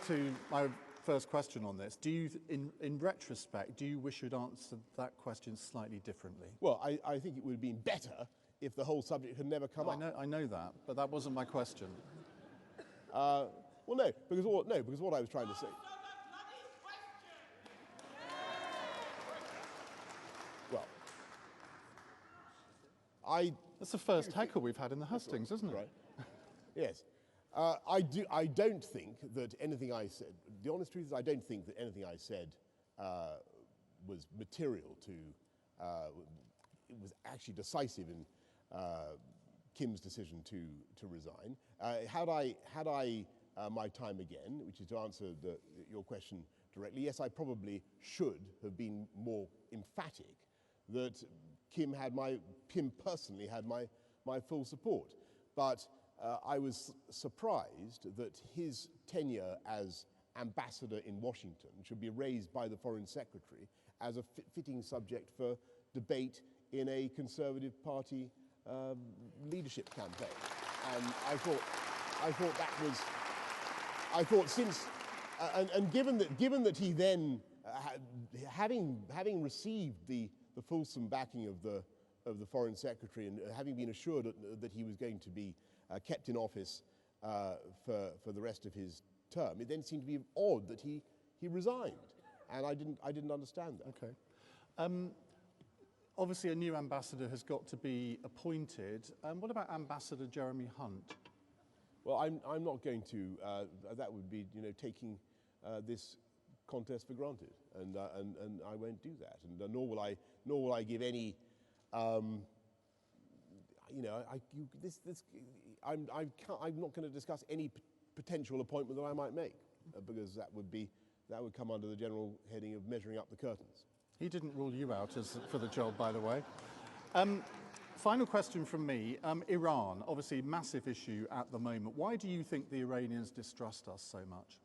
to my first question on this, do you, in retrospect, do you wish you'd answered that question slightly differently? Well, I think it would have been better if the whole subject had never come up. I know that, but that wasn't my question. Well, no, because what I was trying to say. Well, that's the first heckle we've had in the hustings, isn't it? Right. Yes. I don't think that anything I said. The honest truth is, I don't think that anything I said was material to. It was actually decisive in Kim's decision to resign. Had I my time again, which is to answer your question directly, yes, I probably should have been more emphatic that Kim personally had my full support. But I was surprised that his tenure as ambassador in Washington should be raised by the Foreign Secretary as a fitting subject for debate in a Conservative Party leadership campaign. And I thought since, and given that he then, having received the fulsome backing of the Foreign Secretary and having been assured that he was going to be kept in office for the rest of his term, it then seemed to be odd that he resigned, and I didn't understand that. Okay. Obviously, a new ambassador has got to be appointed. What about Ambassador Jeremy Hunt? Well, I'm not going to. That would be, taking this contest for granted, and I won't do that. And nor will I give any. I'm not going to discuss any potential appointment that I might make, because that would come under the general heading of measuring up the curtains. He didn't rule you out for the job, by the way. Final question from me. Iran, obviously massive issue at the moment. Why do you think the Iranians distrust us so much?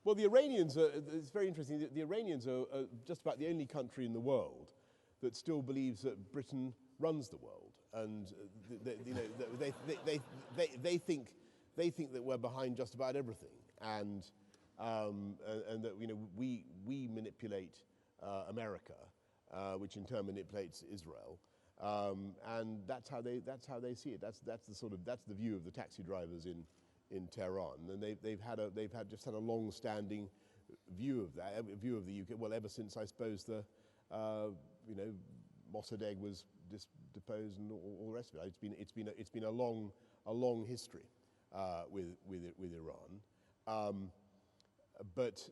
Well, the Iranians it's very interesting. The Iranians are just about the only country in the world that still believes that Britain runs the world. And they think that we're behind just about everything. And that we manipulate America, which in turn manipulates Israel, and that's how they see it. That's the view of the taxi drivers in Tehran, and they've had a long-standing view of that, view of the UK. Well, ever since I suppose the Mossadegh was deposed and all the rest of it. It's been a long history with Iran, but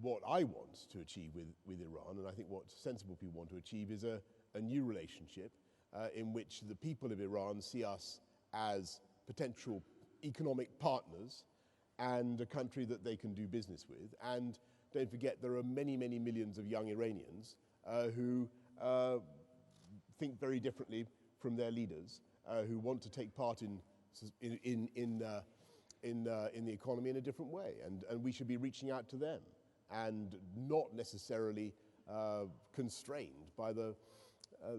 what I want to achieve with Iran, and I think what sensible people want to achieve, is a new relationship in which the people of Iran see us as potential economic partners and a country that they can do business with. And don't forget, there are many, many millions of young Iranians who think very differently from their leaders, who want to take part in the economy in a different way, and we should be reaching out to them, and not necessarily constrained by the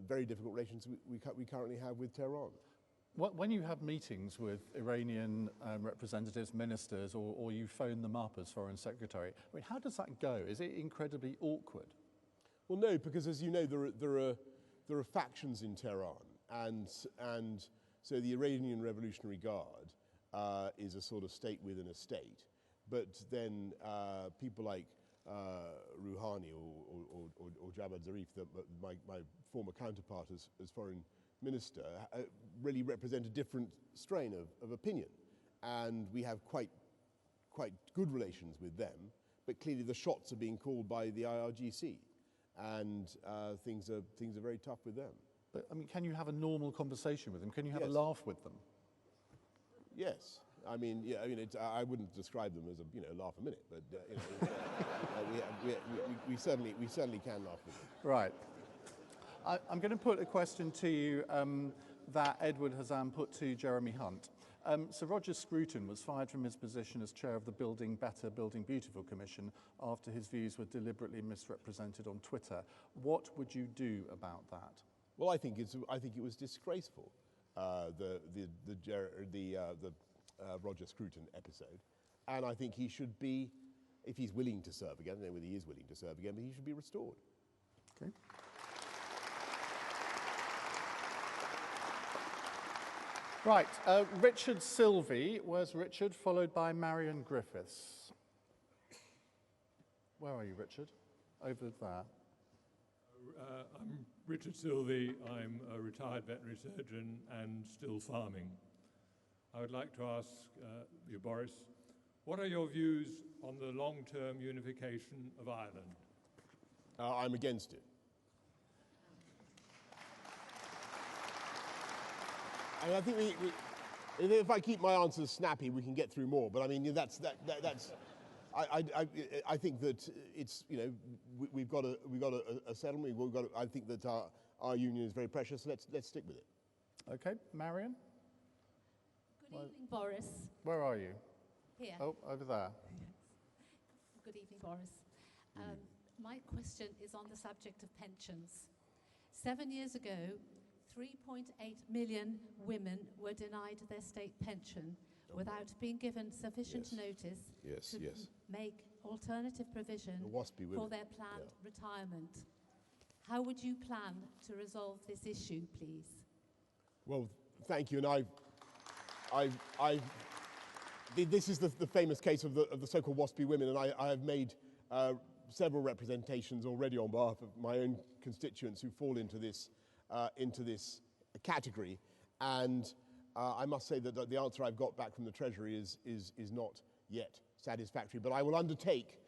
very difficult relations we currently have with Tehran. When you have meetings with Iranian representatives, ministers, or you phone them up as Foreign Secretary, I mean, how does that go? Is it incredibly awkward? Well, no, because as you know, there are factions in Tehran, and so the Iranian Revolutionary Guard is a sort of state within a state. But then people like Rouhani or Javad Zarif, my former counterpart as foreign minister, really represent a different strain of opinion. And we have quite good relations with them, but clearly the shots are being called by the IRGC, and things are very tough with them. But I mean, can you have a normal conversation with them? Can you have a laugh with them? Yes. I mean, yeah. I mean, I wouldn't describe them as a laugh a minute, but we certainly can laugh with them. Right. I'm going to put a question to you that Edward Hazan put to Jeremy Hunt. Sir Roger Scruton was fired from his position as chair of the Building Better, Building Beautiful Commission after his views were deliberately misrepresented on Twitter. What would you do about that? Well, I think it was disgraceful, the Roger Scruton episode, and I think he should be, if he's willing to serve again, I don't know whether he is willing to serve again, but he should be restored. Okay. Right, Richard Silvey. Where's Richard? Followed by Marion Griffiths. Where are you, Richard? Over there. I'm Richard Silvey. I'm a retired veterinary surgeon and still farming. I would like to ask you, Boris, what are your views on the long-term unification of Ireland? I'm against it. I think if I keep my answers snappy, we can get through more. But I mean, I think that it's, you know, we've got a settlement. I think that our union is very precious. So let's stick with it. Okay, Marion. Good evening, Boris. Where are you? Here. Oh, over there. Good evening, Boris. My question is on the subject of pensions. 7 years ago, 3.8 million women were denied their state pension without being given sufficient notice to make alternative provision for their planned retirement. How would you plan to resolve this issue, please? Well, thank you. And this is the famous case of the so-called WASPy women, and I have made several representations already on behalf of my own constituents who fall into this category. And I must say that the answer I've got back from the Treasury is not yet satisfactory. But I will undertake,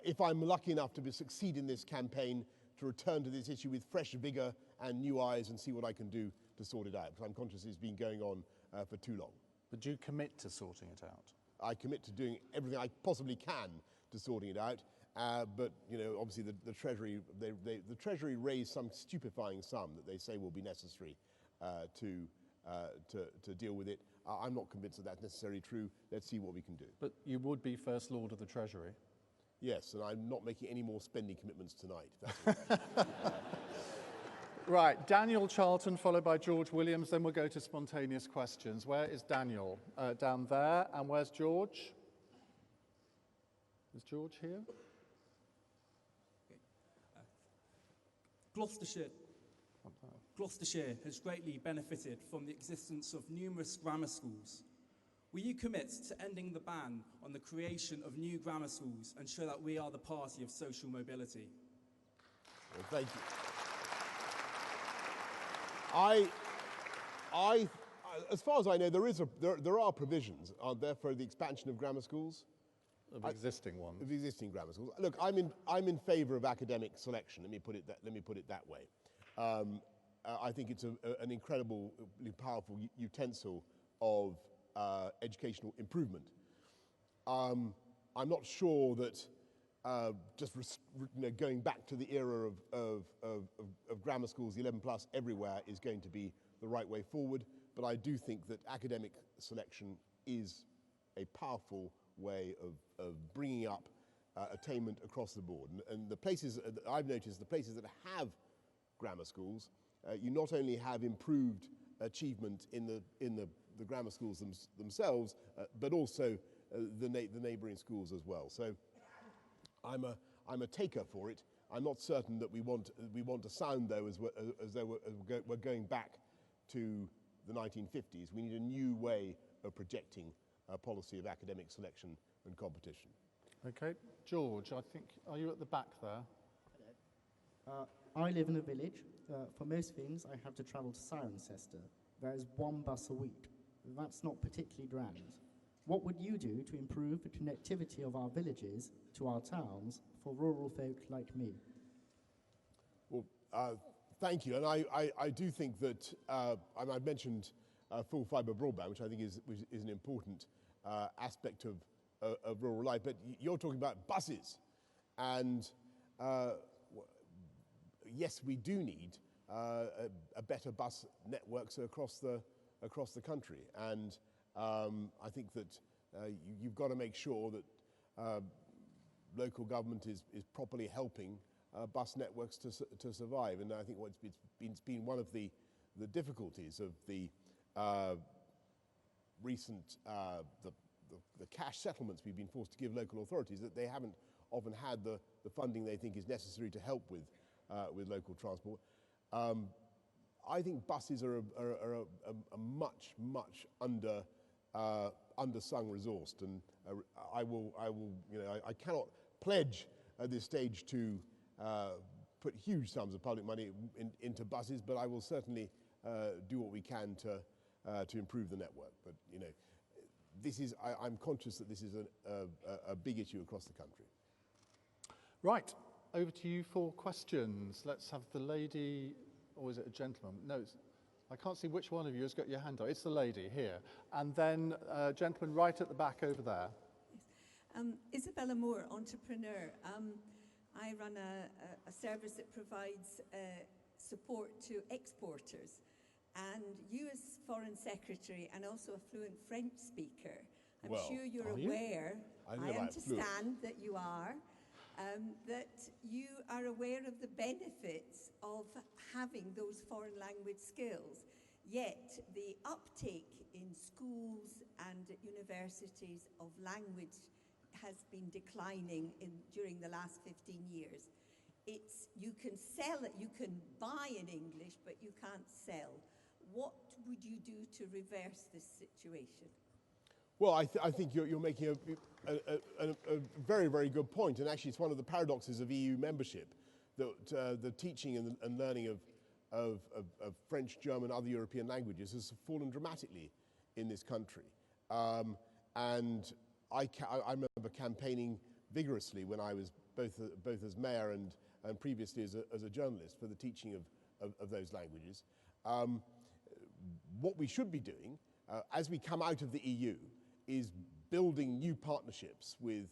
if I'm lucky enough to succeed in this campaign, to return to this issue with fresh vigour and new eyes and see what I can do to sort it out, because I'm conscious it's been going on for too long. But do you commit to sorting it out? I commit to doing everything I possibly can to sorting it out. But you know, obviously, the Treasury the Treasury raised some stupefying sum that they say will be necessary to deal with it. I'm not convinced that that's necessarily true. Let's see what we can do. But you would be First Lord of the Treasury. Yes, and I'm not making any more spending commitments tonight. That's all right. Right, Daniel Charlton, followed by George Williams, then we'll go to spontaneous questions. Where is Daniel? Down there. And where's George? Is George here? Gloucestershire has greatly benefited from the existence of numerous grammar schools. Will you commit to ending the ban on the creation of new grammar schools and show that we are the party of social mobility? Well, thank you. As far as I know, there are provisions, aren't there, for the expansion of grammar schools? Of existing ones. Of existing grammar schools. Look, I'm in favour of academic selection. Let me put it that way. I think it's an incredibly powerful utensil of educational improvement. I'm not sure that going back to the era of grammar schools, the 11 plus everywhere, is going to be the right way forward. But I do think that academic selection is a powerful way of bringing up attainment across the board. And the places I've noticed, the places that have grammar schools, you not only have improved achievement in the grammar schools themselves, but also the neighbouring schools as well. So I'm a taker for it. I'm not certain that we want to sound though as though we're going back to the 1950s. We need a new way of projecting a policy of academic selection and competition. Okay, George, I think, are you at the back there? Hello. I live in a village. For most things, I have to travel to Cirencester. There is one bus a week. That's not particularly grand. What would you do to improve the connectivity of our villages to our towns for rural folk like me? Well, thank you. And I do think that, I've mentioned full fibre broadband, which I think is an important aspect of rural life. But you're talking about buses. And yes, we do need a better bus networks across the country. And I think that you've got to make sure that local government is properly helping bus networks to survive. And I think it's been one of the difficulties of the recent the cash settlements we've been forced to give local authorities, that they haven't often had the funding they think is necessary to help with local transport. I think buses are a much undersung resource, and I will, I cannot pledge at this stage to put huge sums of public money into buses, but I will certainly do what we can to improve the network. But I'm conscious that this is a big issue across the country. Right, over to you for questions. Let's have the lady, or is it a gentleman? No, I can't see which one of you has got your hand up. It's the lady here. And then gentleman right at the back over there. Isabella Moore, entrepreneur. I run a service that provides support to exporters. And you as Foreign Secretary and also a fluent French speaker, I'm sure you're aware, I understand that you are, that you are aware of the benefits of having those foreign language skills. Yet the uptake in schools and at universities of language has been declining during the last 15 years. You can sell it, you can buy in English, but you can't sell. What would you do to reverse this situation? Well, I think you're making a very, very good point. And actually, it's one of the paradoxes of EU membership, that the teaching and learning of French, German, other European languages has fallen dramatically in this country. And I remember campaigning vigorously when I was both as mayor and previously as a journalist for the teaching of those languages. What we should be doing as we come out of the EU is building new partnerships with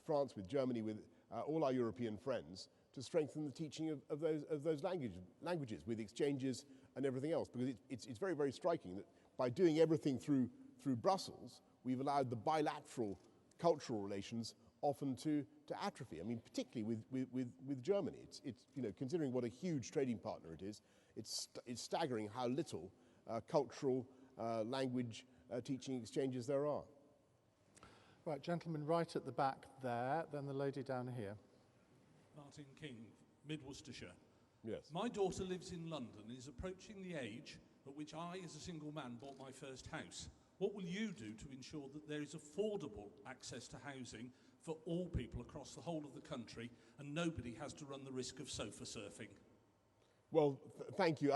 France, with Germany, with all our European friends to strengthen the teaching of those languages with exchanges and everything else. Because it's very, very striking that by doing everything through Brussels, we've allowed the bilateral cultural relations often to atrophy. I mean, particularly with Germany. It's considering what a huge trading partner it is, it's staggering how little cultural language teaching exchanges there are. Right, gentleman right at the back there, then the lady down here. Martin King, Mid Worcestershire. Yes. My daughter lives in London and is approaching the age at which I, as a single man, bought my first house. What will you do to ensure that there is affordable access to housing for all people across the whole of the country and nobody has to run the risk of sofa surfing? Well, thank you.